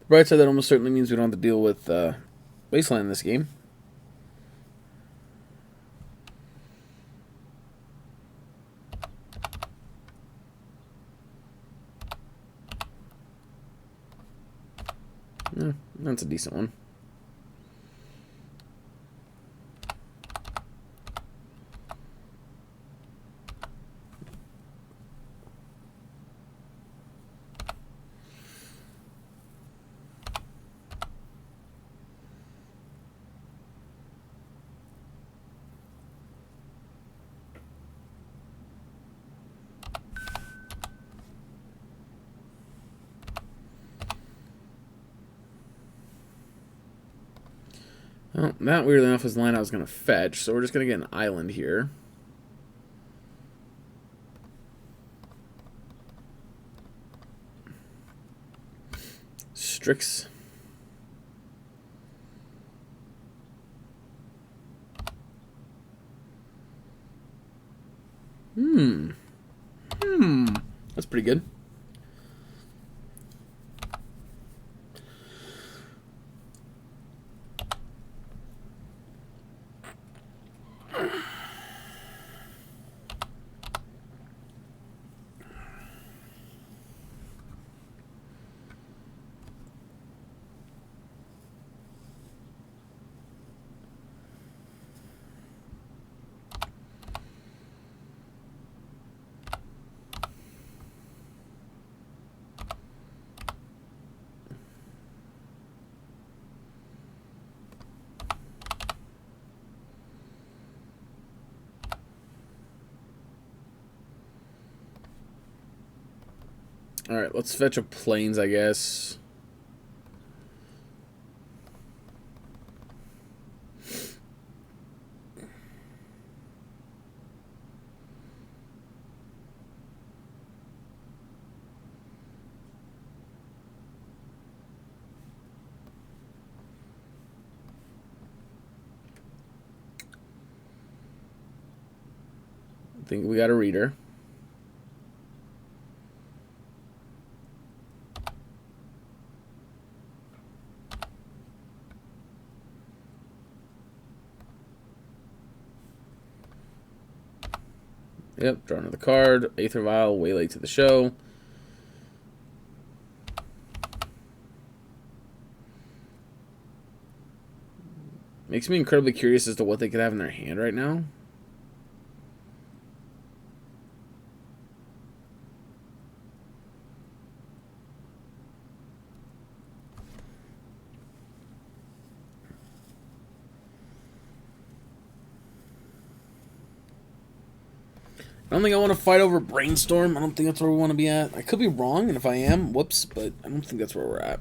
The bright side, that almost certainly means we don't have to deal with Wasteland in this game. Yeah, that's a decent one. Well, that weirdly enough was the line I was going to fetch, so we're just going to get an island here. Strix. That's pretty good. Alright, let's fetch a plains, I guess. I think we got a reader. Yep, draw another card. Esper Vial, way late to the show. Makes me incredibly curious as to what they could have in their hand right now. I don't think I want to fight over Brainstorm. I don't think that's where we want to be at. I could be wrong, and if I am, whoops, but I don't think that's where we're at.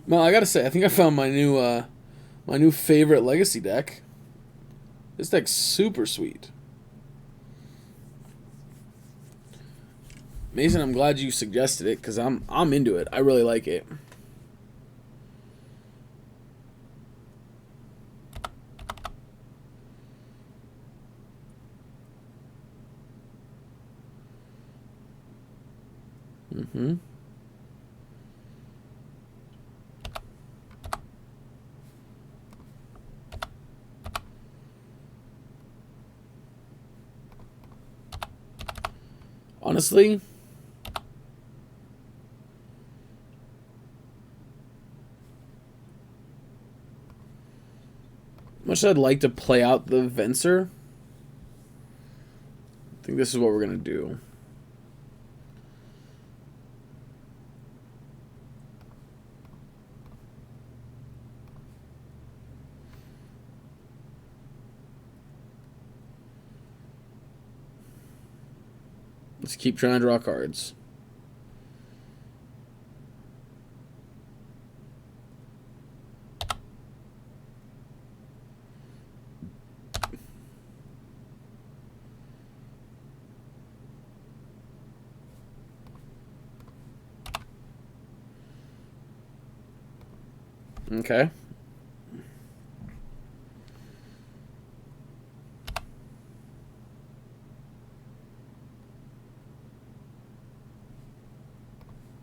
Well, I gotta say, I think I found my new favorite Legacy deck. This deck's super sweet. Mason, I'm glad you suggested it because I'm into it. I really like it. Mm-hmm. Honestly, much as I'd like to play out the Venser, I think this is what we're gonna do. Let's keep trying to draw cards. Okay.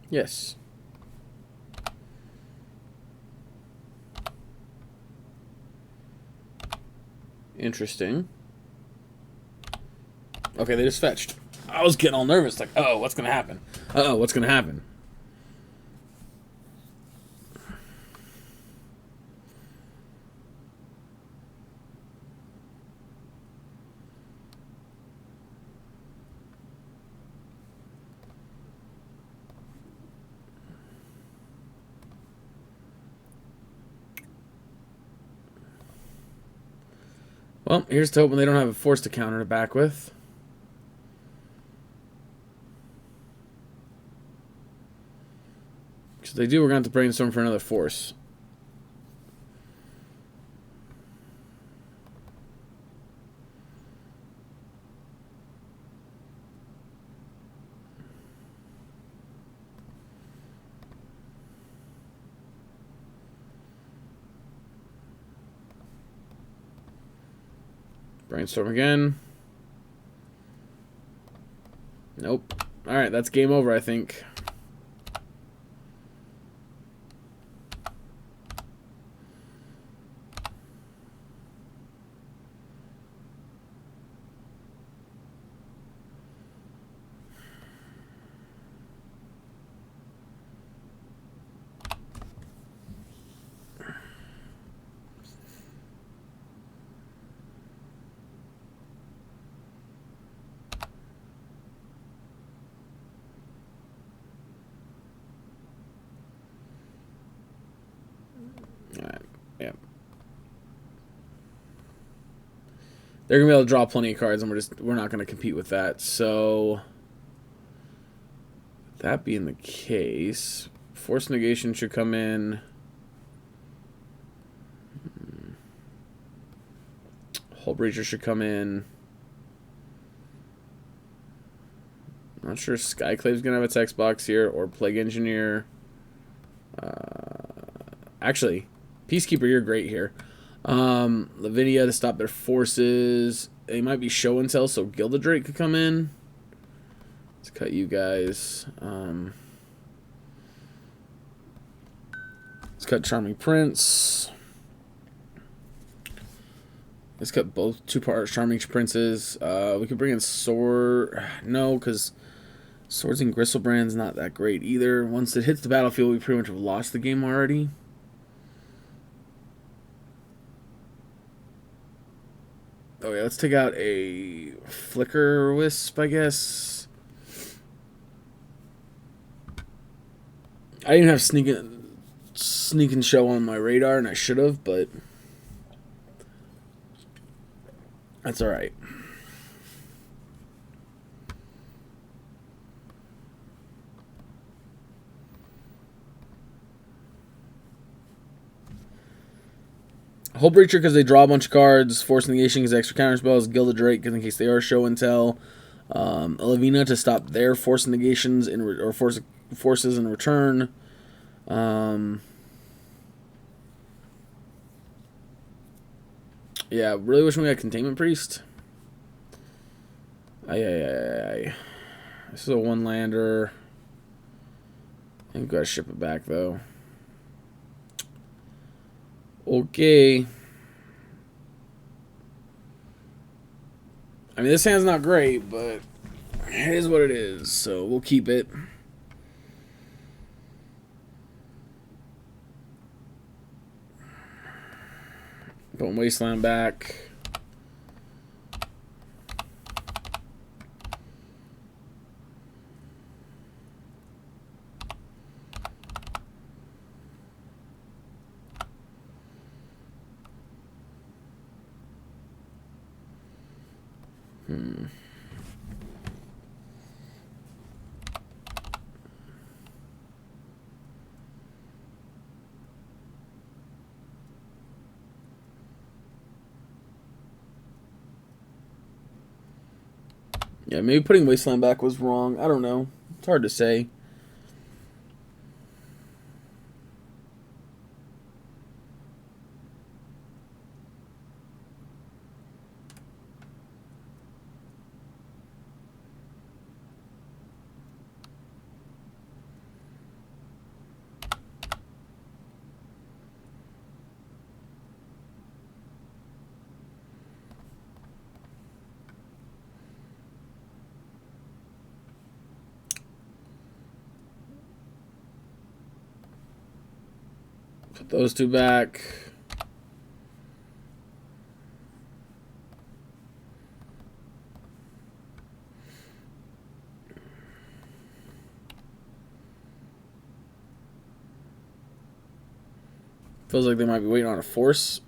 Yes. Interesting. Okay, they just fetched. I was getting all nervous, like, oh, what's gonna happen? Uh-oh, what's gonna happen? Well, here's to hoping they don't have a force to counter to back with. Because if they do, we're going to have to brainstorm for another force. Brainstorm again. Nope. Alright, that's game over, I think. they're gonna be able to draw plenty of cards, and we're not gonna compete with that. So that being the case, Force Negation should come in. Hull Breacher should come in. Not sure Skyclave's gonna have a text box here, or Plague Engineer. Actually, Peacekeeper, you're great here. Lavinia to stop their forces. They might be show and tell, so Gildedrake could come in. Let's cut you guys. Let's cut Charming Prince. Let's cut both two-part Charming Princes. We could bring in Sword. No, because Swords and Gristlebrand's not that great either. Once it hits the battlefield, we pretty much have lost the game already. Okay, let's take out a Flicker Wisp, I guess. I didn't have Sneak and Show on my radar, and I should have, but that's alright. Hull Breacher because they draw a bunch of cards. Force Negation because extra counter spells. Gilded Drake because in case they are show and tell. Lavina to stop their Force Negations or forces in return. Yeah, really wish we had Containment Priest. This is a one-lander. I think we gotta ship it back, though. Okay. I mean, this hand's not great, but it is what it is, so we'll keep it. Put Wasteland back. Yeah, maybe putting Wasteland back was wrong. I don't know. It's hard to say. Put those two back. Feels like they might be waiting on a force.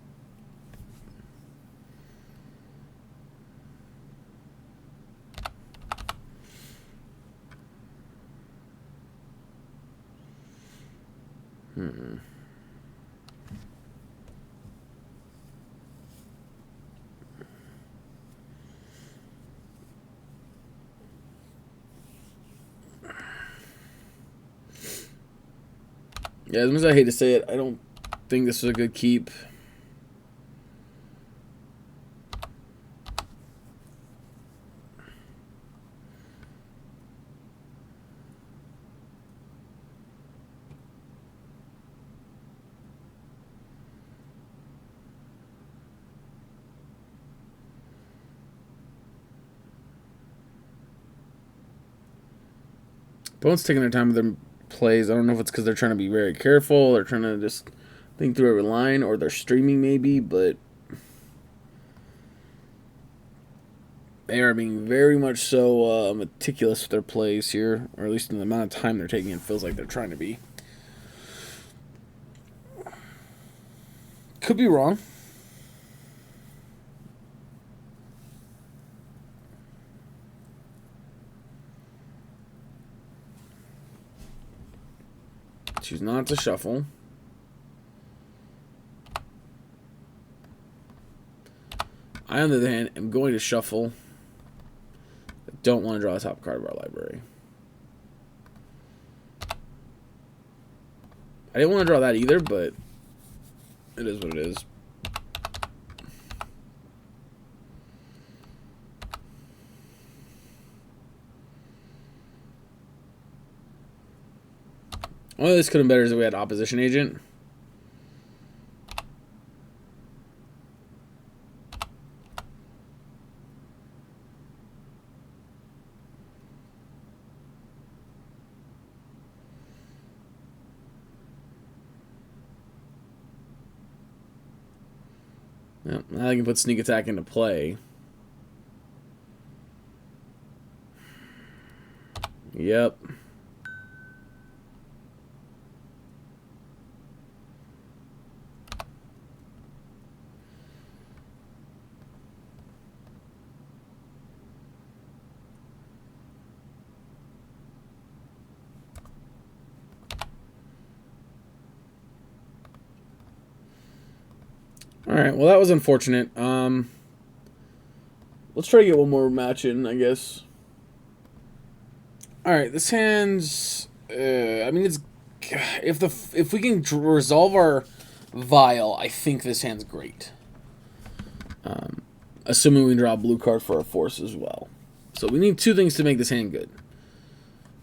Yeah, as much as I hate to say it, I don't think this was a good keep. Opponent's taking their time with their plays. I don't know if it's because they're trying to be very careful or trying to just think through every line, or they're streaming maybe, but they are being very much so meticulous with their plays here, or at least in the amount of time they're taking. It feels like they're trying to be. Could be wrong. Choose not to shuffle. I, on the other hand, am going to shuffle. I don't want to draw the top card of our library. I didn't want to draw that either, but it is what it is. Only this could have been better is if we had opposition agent. Yep, now I can put sneak attack into play. Yep. Alright, well that was unfortunate. Let's try to get one more match in, I guess. Alright, this hand's... I mean, it's... If we can resolve our Vial, I think this hand's great. Assuming we can draw a blue card for our force as well. So we need two things to make this hand good.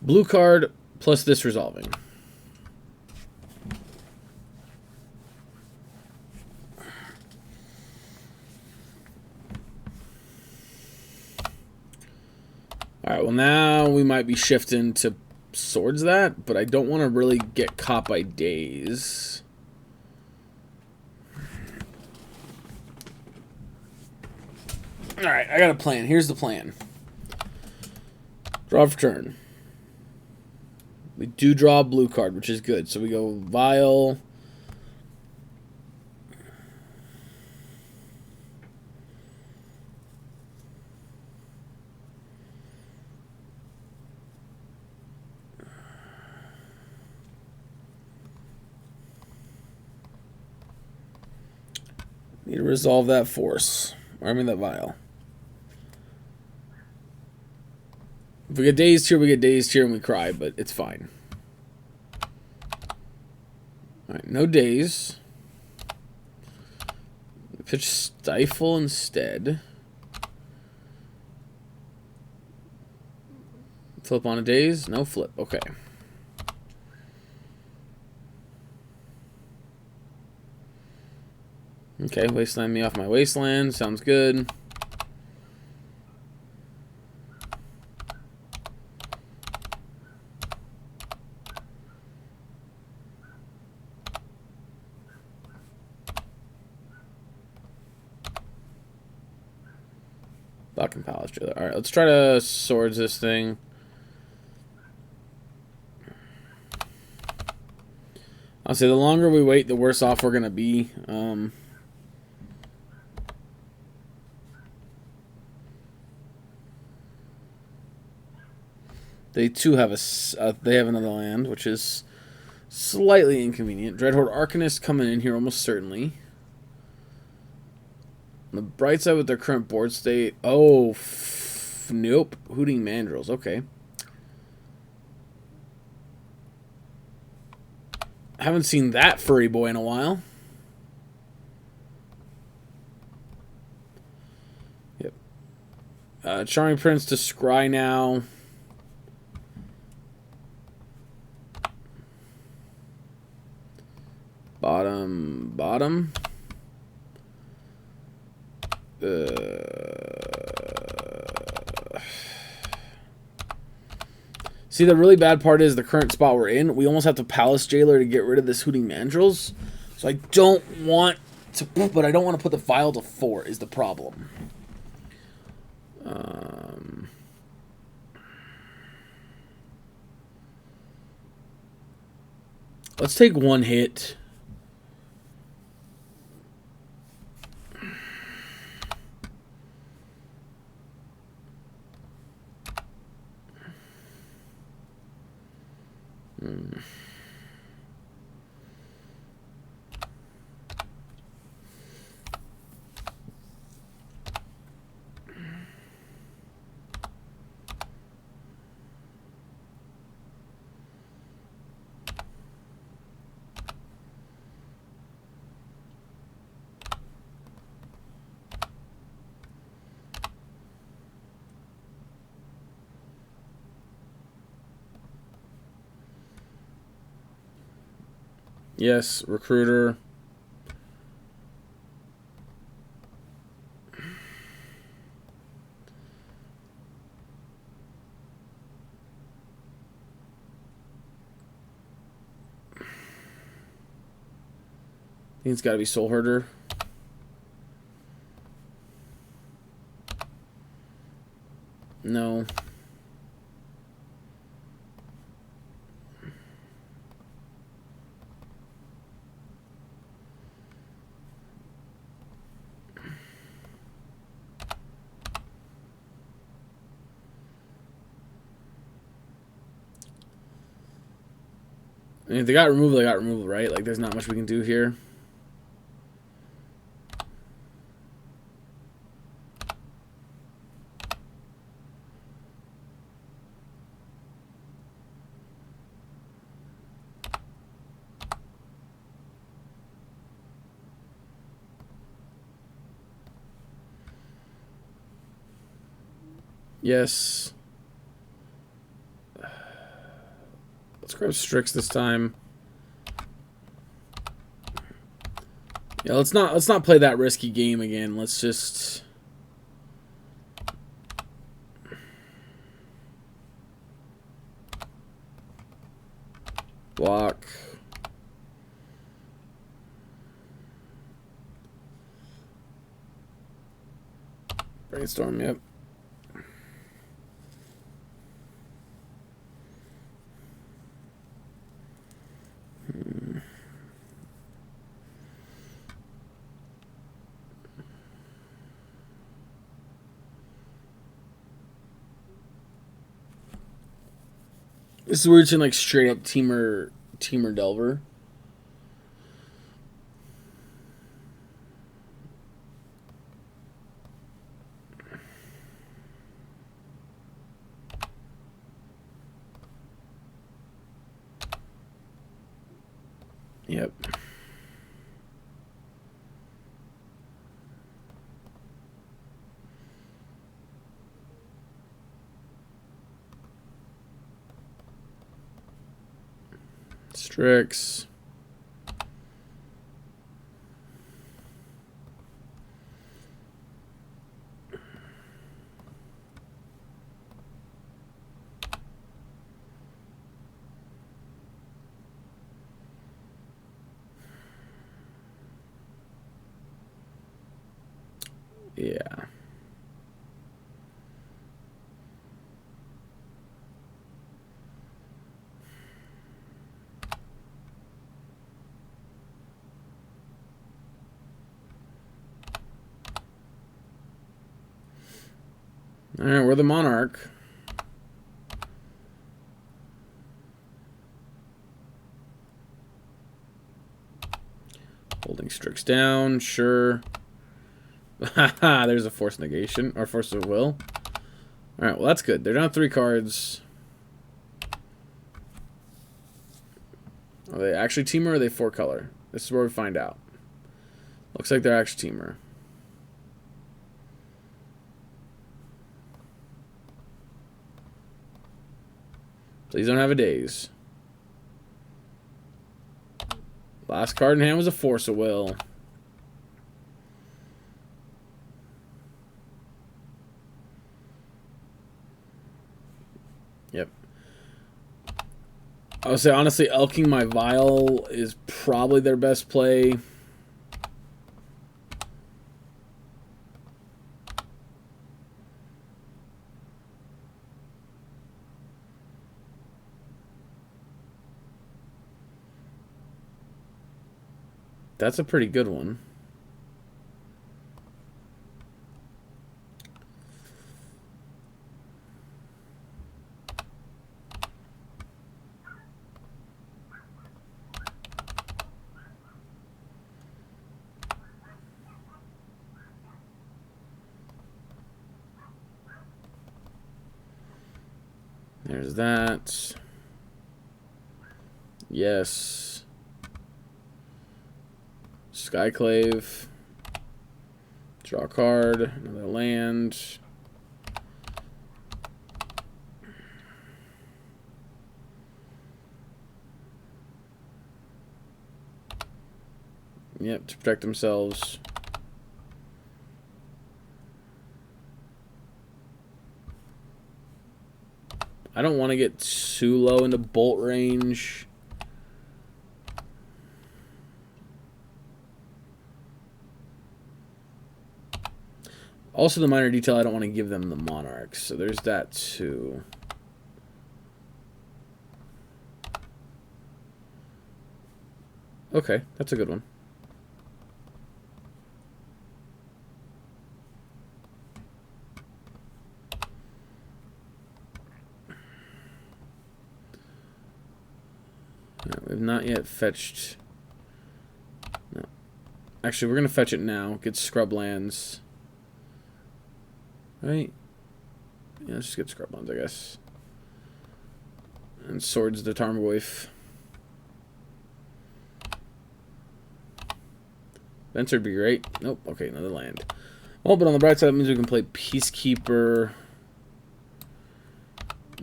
Blue card plus this resolving. Alright, well now we might be shifting to swords that, but I don't want to really get caught by days. Alright, I got a plan. Here's the plan. Draw for turn. We do draw a blue card, which is good. So we go Vial. Need to resolve that force. Or I mean that Vial. If we get dazed here, we get dazed here and we cry, but it's fine. Alright, no daze. Pitch Stifle instead. Flip on a daze? No flip. Okay. Okay, wasteland me off my wasteland. Sounds good. Fucking Palace Driller. Alright, let's try to swords this thing. I'll say the longer we wait, the worse off we're going to be. They too have they have another land, which is slightly inconvenient. Dreadhorde Arcanist coming in here almost certainly. On the bright side with their current board state. Oh, nope. Hooting Mandrills. Okay. Haven't seen that furry boy in a while. Yep. Charming Prince to scry now. Bottom. See, the really bad part is the current spot we're in. We almost have to Palace Jailer to get rid of this Hooting Mandrills. So I don't want to, but I don't want to put the Vial to 4 is the problem. Let's take one hit. Yes, recruiter. I think it's got to be Soul Herder. No. I mean, if they got removal, they got removal, right? Like, there's not much we can do here. Yes. Let's grab Strix this time. Yeah, let's not play that risky game again. Let's just block. Brainstorm, yep. This is where it's in like straight up teamer Delver. Yep. Strix. Yeah. All right, we're the Monarch. Holding Strix down, sure. Haha, there's a Force Negation, or Force of Will. Alright, well that's good. They're down 3 cards. Are they actually teamer or are they 4 color? This is where we find out. Looks like they're actually teamer. Please don't have a daze. Last card in hand was a Force of Will. Yep. I would say, honestly, elking my Vial is probably their best play. That's a pretty good one. There's that. Yes. Skyclave. Draw a card. Another land. Yep, to protect themselves. I don't want to get too low into bolt range. Also, the minor detail, I don't want to give them the monarchs, so there's that too. Okay, that's a good one. Yeah, we've not yet fetched... No. Actually, we're going to fetch it now. Get scrub lands. Right? Yeah, let's just get scrub lands, I guess. And swords the Tarmogoyf. Venture would be great. Nope. Okay, another land. Well, but on the bright side, that means we can play Peacekeeper.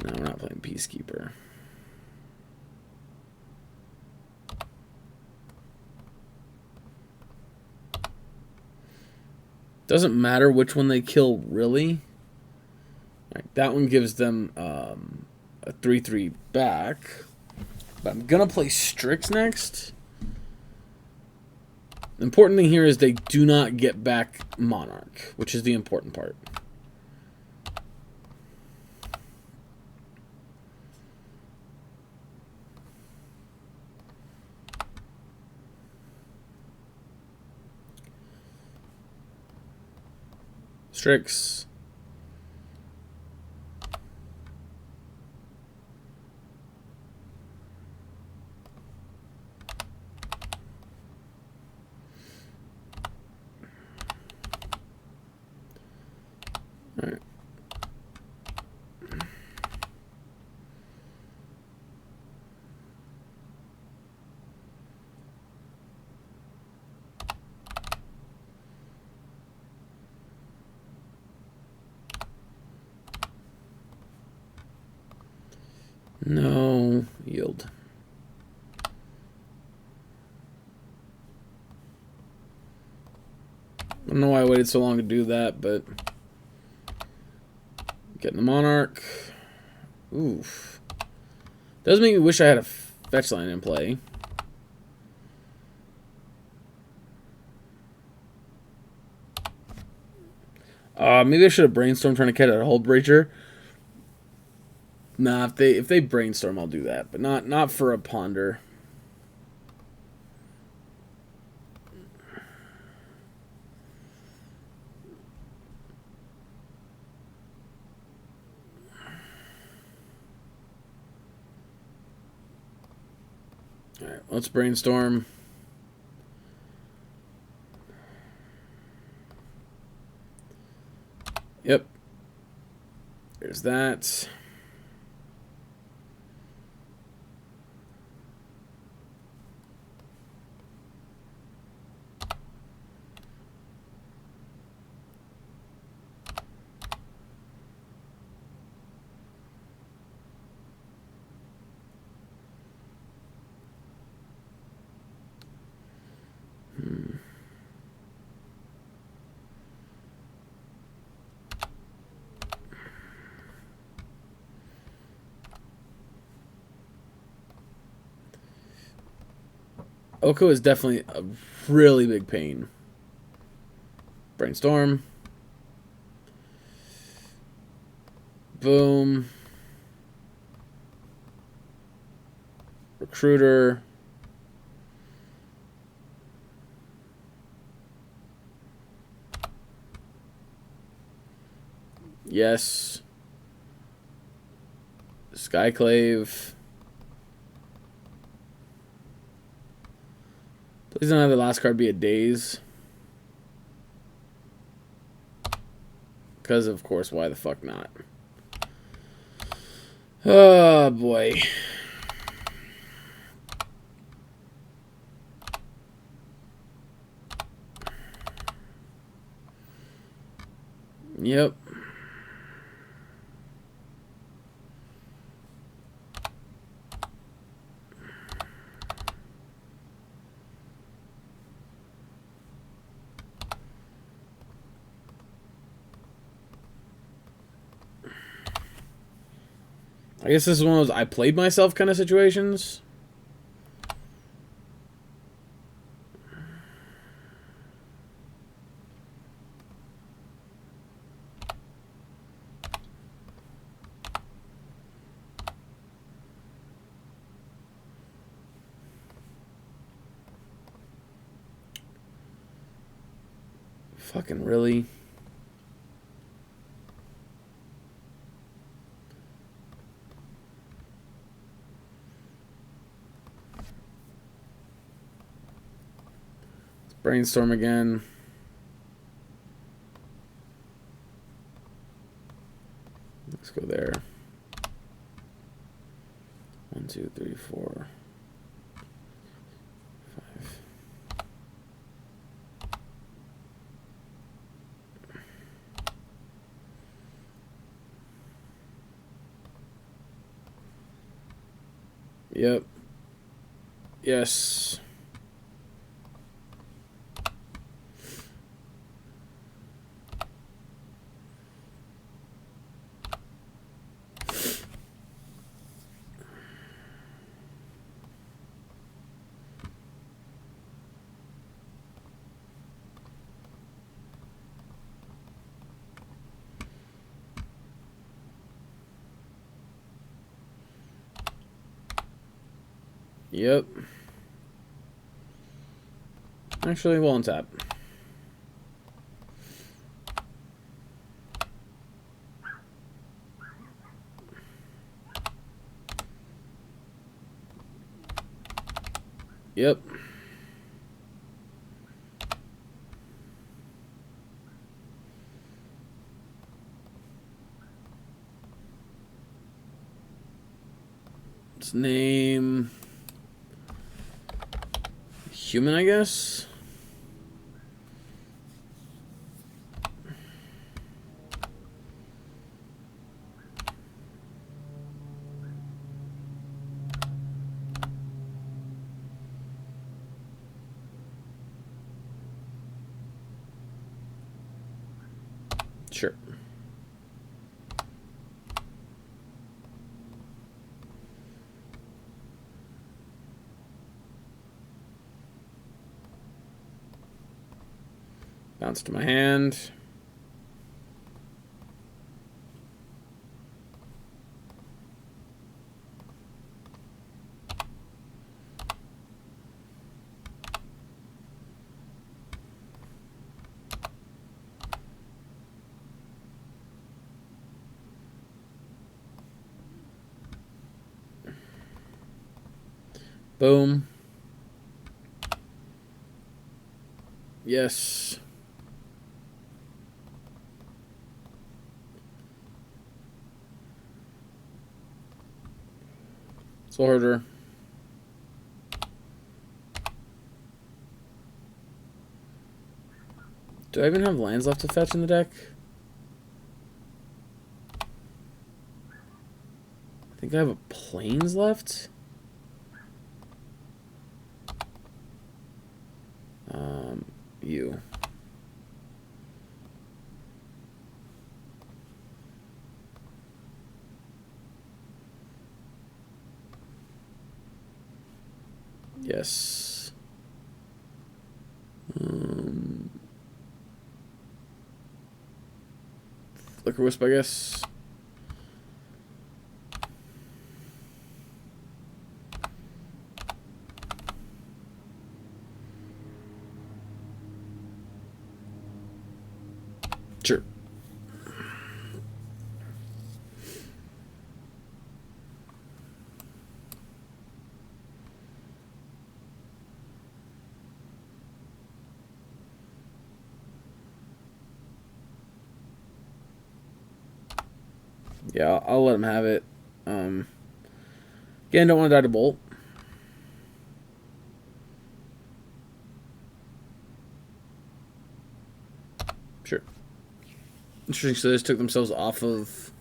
No, we're not playing Peacekeeper. Doesn't matter which one they kill, really. Right, that one gives them a 3/3 back. But I'm going to play Strix next. The important thing here is they do not get back Monarch, which is the important part. Strix. All right. No yield. I don't know why I waited so long to do that, but getting the Monarch. Oof. Does make me wish I had a fetch line in play. Maybe I should have brainstormed trying to catch a Hull Breacher. Nah, if they brainstorm, I'll do that, but not for a ponder. All right, let's brainstorm. Yep. There's that. Oko is definitely a really big pain. Brainstorm. Boom. Recruiter. Yes. Skyclave. Please don't have the last card be a Daze. Because, of course, why the fuck not? Oh, boy. Yep. I guess this is one of those I played myself kind of situations. Fucking really? Let's brainstorm again. Let's go there. 1, 2, 3, 4, 5. Yep. Yes. Yep. Actually, we'll untap. Yep. Let's name human, I guess. Sure. Bounce to my hand. Boom. Yes. Soul Herder. Do I even have lands left to fetch in the deck? I think I have a plains left. You. Yes. Flicker Wisp, I guess. Sure. Yeah, I'll let him have it. Again, don't want to die to Bolt. Sure. Interesting, so they just took themselves off of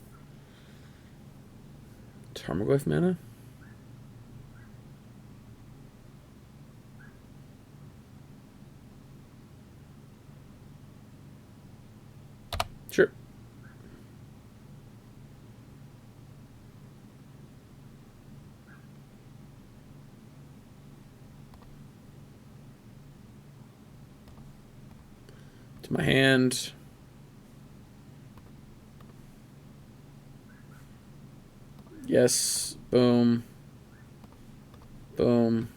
Tarmogoyf mana? Sure. To my hand. Yes. Boom. Boom.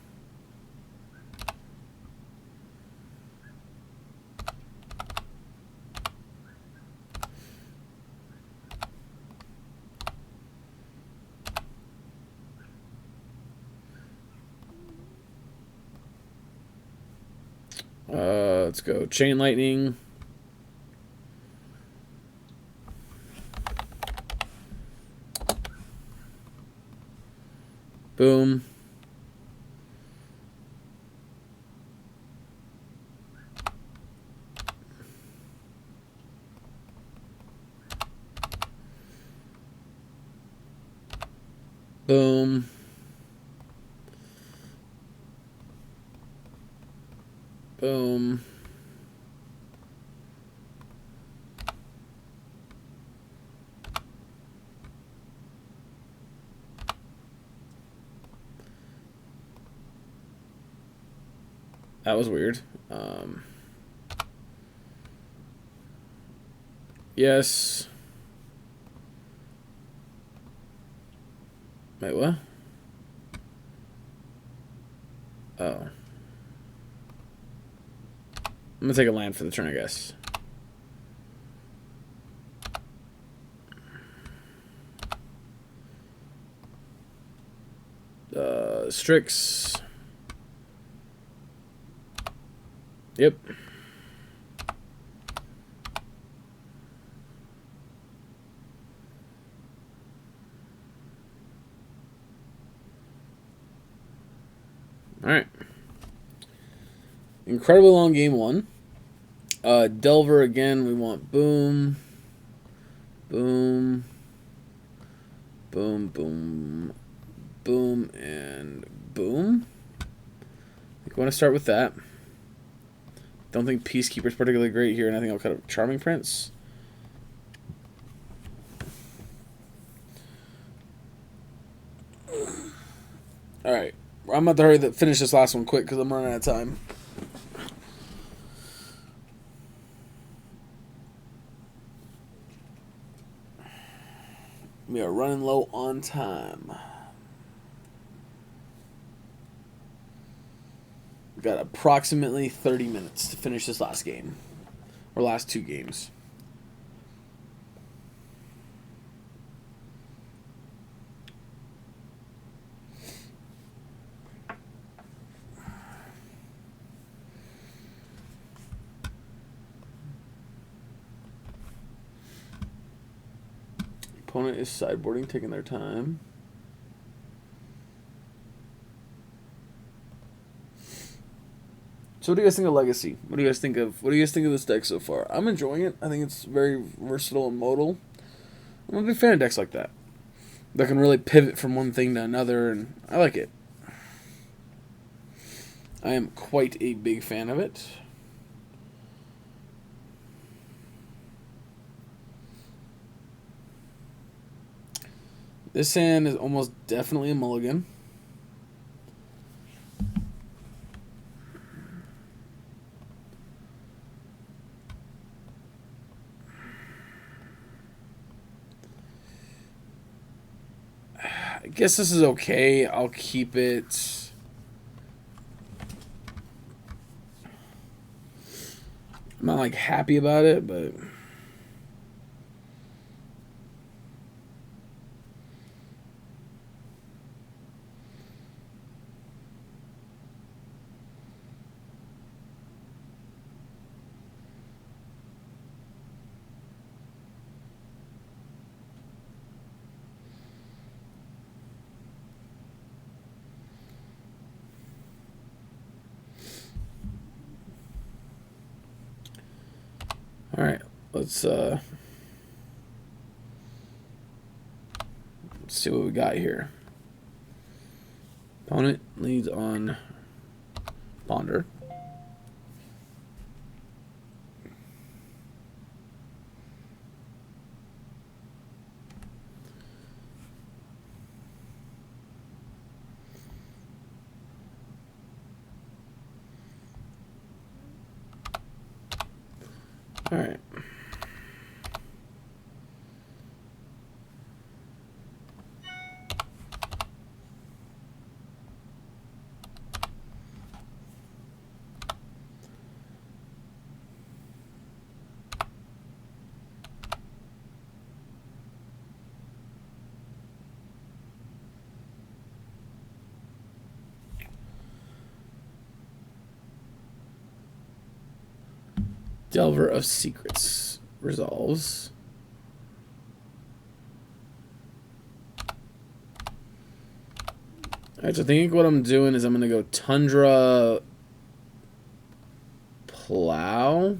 Let's go. Chain lightning. Boom. Boom. Boom. That was weird. Yes. Wait, what? Oh. I'm gonna take a land for the turn, I guess. Strix. Yep. All right. Incredibly long game one. Delver again. We want boom. Boom. Boom, boom. Boom, and boom. I think I want to start with that. Don't think Peacekeeper's particularly great here, and I think I'll cut a Charming Prince. Alright. I'm about to hurry to finish this last one quick because I'm running out of time. We are running low on time. We've got approximately 30 minutes to finish this last game. Or last two games. Opponent is sideboarding, taking their time. So what do you guys think of Legacy? What do you guys think of this deck so far? I'm enjoying it. I think it's very versatile and modal. I'm a big fan of decks like that. That can really pivot from one thing to another, and I like it. I am quite a big fan of it. This hand is almost definitely a mulligan. I guess this is okay. I'll keep it. I'm not like happy about it, but all right, let's see what we got here. Opponent leads on Ponder. All right. Delver of Secrets resolves. Alright, so I think what I'm doing is I'm going to go Tundra Plow.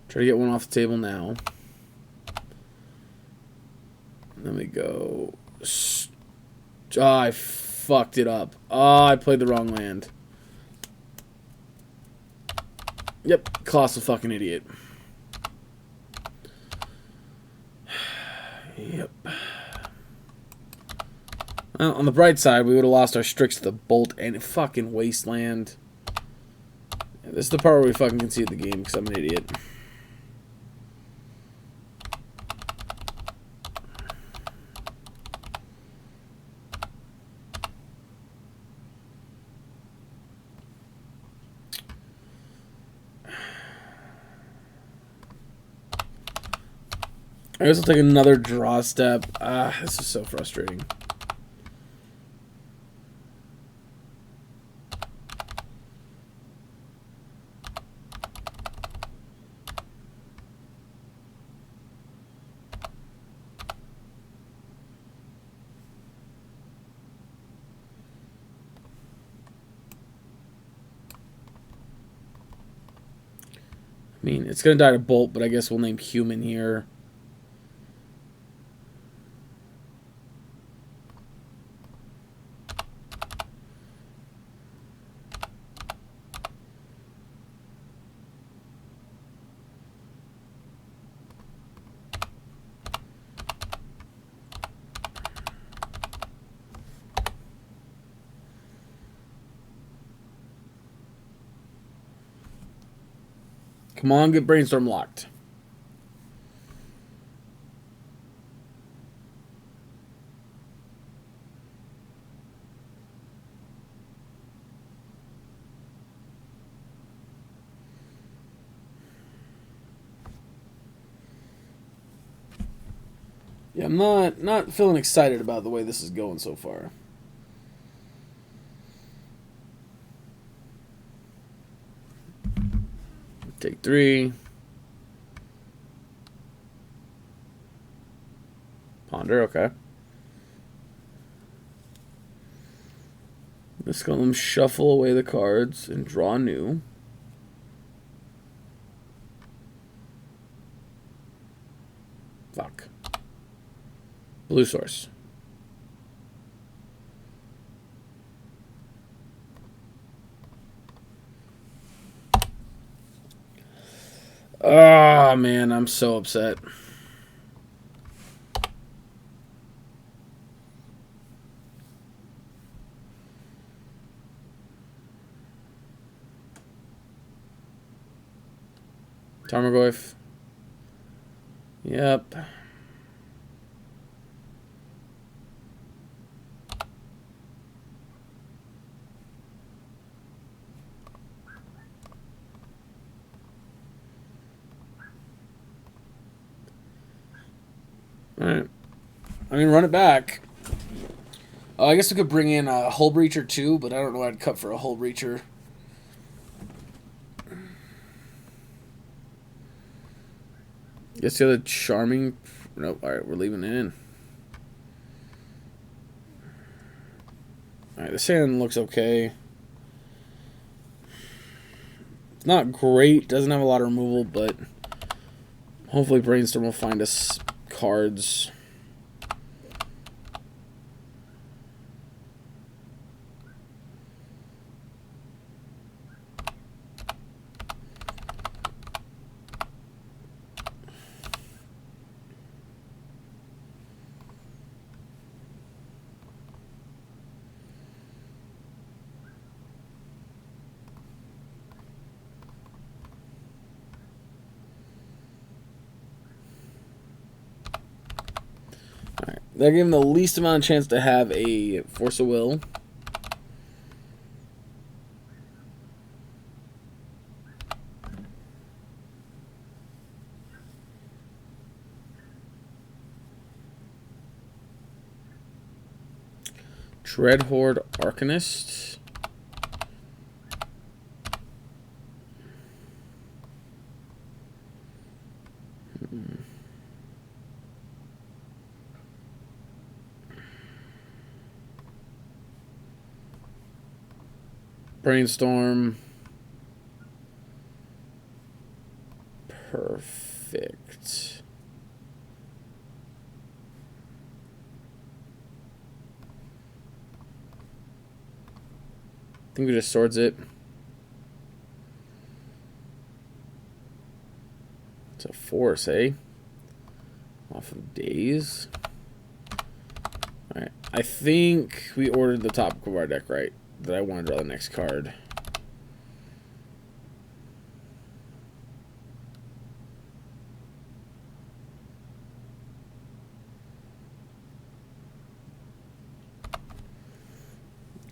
Try to get one off the table now. Let me go. Oh, I fucked it up. Oh, I played the wrong land. Yep, colossal fucking idiot. Yep. Well, on the bright side, we would have lost our Strix to the Bolt and fucking Wasteland. Yeah, this is the part where we fucking concede the game because I'm an idiot. I guess I'll take another draw step. Ah, this is so frustrating. I mean, it's going to die to Bolt, but I guess we'll name Human here. Come on, get Brainstorm locked. Yeah, I'm not feeling excited about the way this is going so far. Take 3. Ponder, okay. Let's go and shuffle away the cards and draw new. Fuck. Blue source. Oh, man, I'm so upset. Tarmogoyf. Yep. Alright. I mean, run it back. I guess we could bring in a Hull Breacher too, but I don't know what I'd cut for a Hull Breacher. Guess the other Charming... Nope, alright, we're leaving it in. Alright, this hand looks okay. It's not great, doesn't have a lot of removal, but hopefully Brainstorm will find us cards. That gave him the least amount of chance to have a Force of Will. Dreadhorde Arcanist. Brainstorm. Perfect. I think we just swords it. It's a force, eh? Off of days. Alright. I think we ordered the top of our deck right. That I want to draw the next card.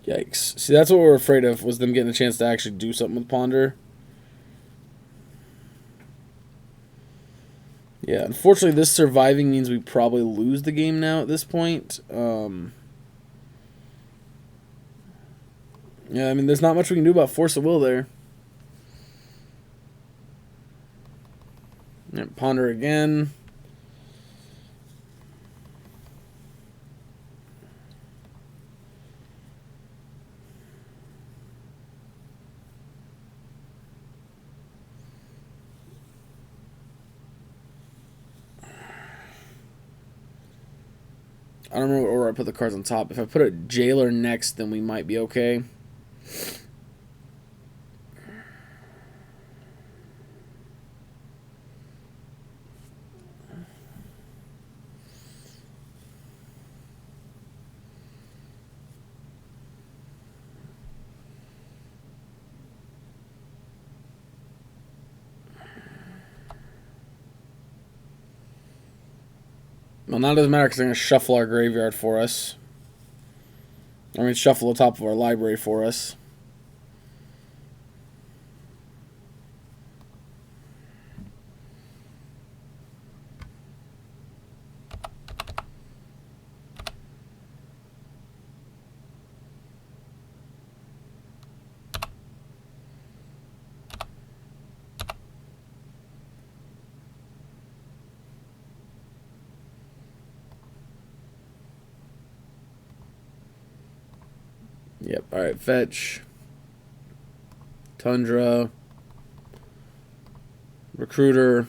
Yikes. See, that's what we're afraid of, was them getting a chance to actually do something with Ponder. Yeah, unfortunately, this surviving means we probably lose the game now at this point. Yeah, I mean, there's not much we can do about Force of Will there. Yeah, Ponder again. I don't remember what order I put the cards on top. If I put a Jailer next, then we might be okay. Well, now it doesn't matter because they're going to shuffle our graveyard for us. I mean, shuffle the top of our library for us. Yep, alright, fetch. Tundra. Recruiter.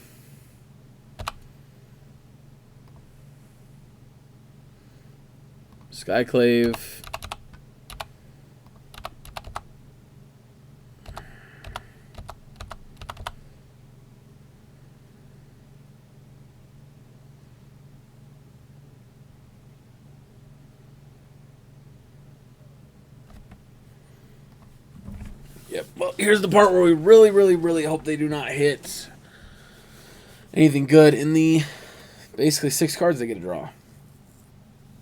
Skyclave. Yep. Well, here's the part where we really, really, really hope they do not hit anything good in the basically 6 cards they get to draw.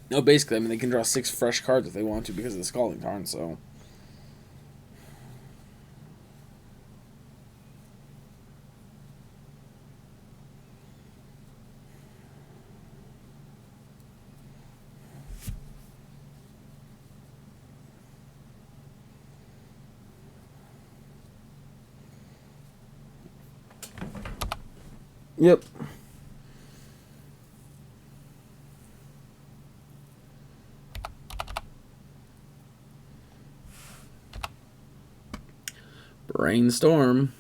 No, basically, I mean, they can draw 6 fresh cards if they want to because of the Scalding Tarn, so. Yep. Brainstorm.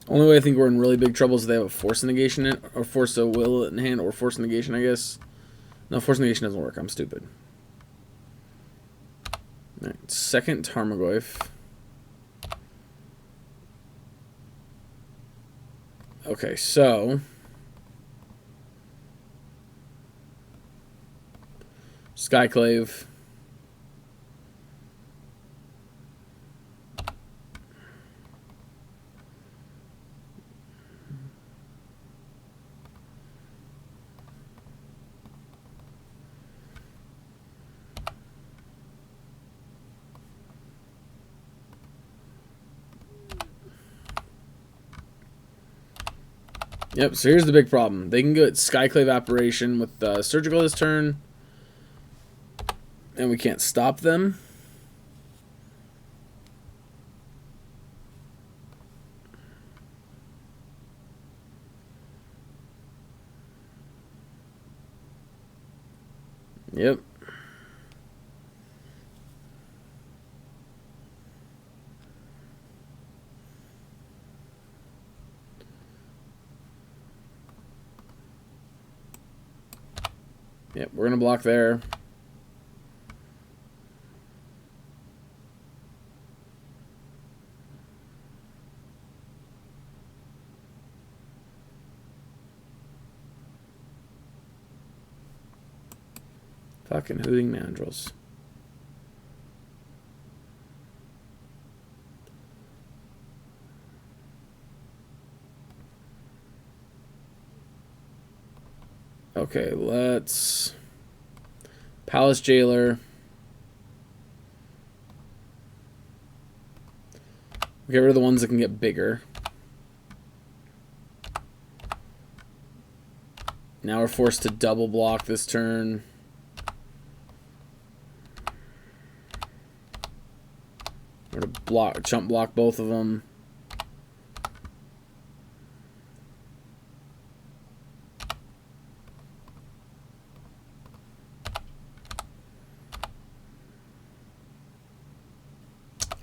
Only way I think we're in really big trouble is if they have a Force Negation in, or Force of Will in hand, or Force Negation, I guess. No, Force Negation doesn't work. I'm stupid. Alright, second Tarmogoyf. Okay, so Skyclave. Yep, so here's the big problem. They can get Skyclave Apparition with Surgical this turn, and we can't stop them. Yep. Yep, we're going to block there. Fucking hooting mandrills. Okay, let's Palace Jailer. Get rid of the ones that can get bigger. Now we're forced to double block this turn. We're going to chump block both of them.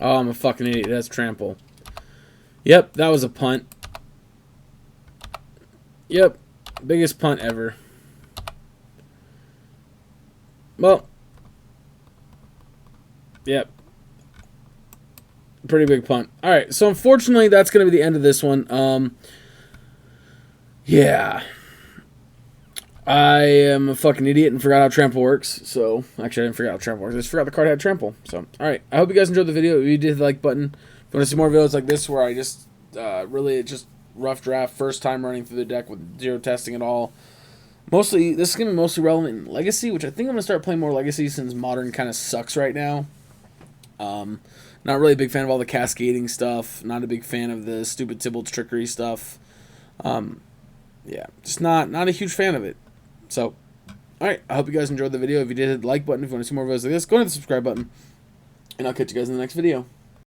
Oh, I'm a fucking idiot. That's trample. Yep, that was a punt. Yep, biggest punt ever. Well, yep. Pretty big punt. Alright, so unfortunately, that's going to be the end of this one. Yeah. I am a fucking idiot and forgot how trample works. So, actually, I didn't forget how trample works. I just forgot the card had trample. So, alright. I hope you guys enjoyed the video. If you did, hit the like button. If you want to see more videos like this where I just really just rough draft, first time running through the deck with zero testing at all. Mostly, this is going to be mostly relevant in Legacy, which I think I'm going to start playing more Legacy since Modern kind of sucks right now. Not really a big fan of all the cascading stuff. Not a big fan of the stupid Tybalt's trickery stuff. Yeah, just not a huge fan of it. So, alright, I hope you guys enjoyed the video. If you did, hit the like button. If you want to see more videos like this, go to the subscribe button. And I'll catch you guys in the next video.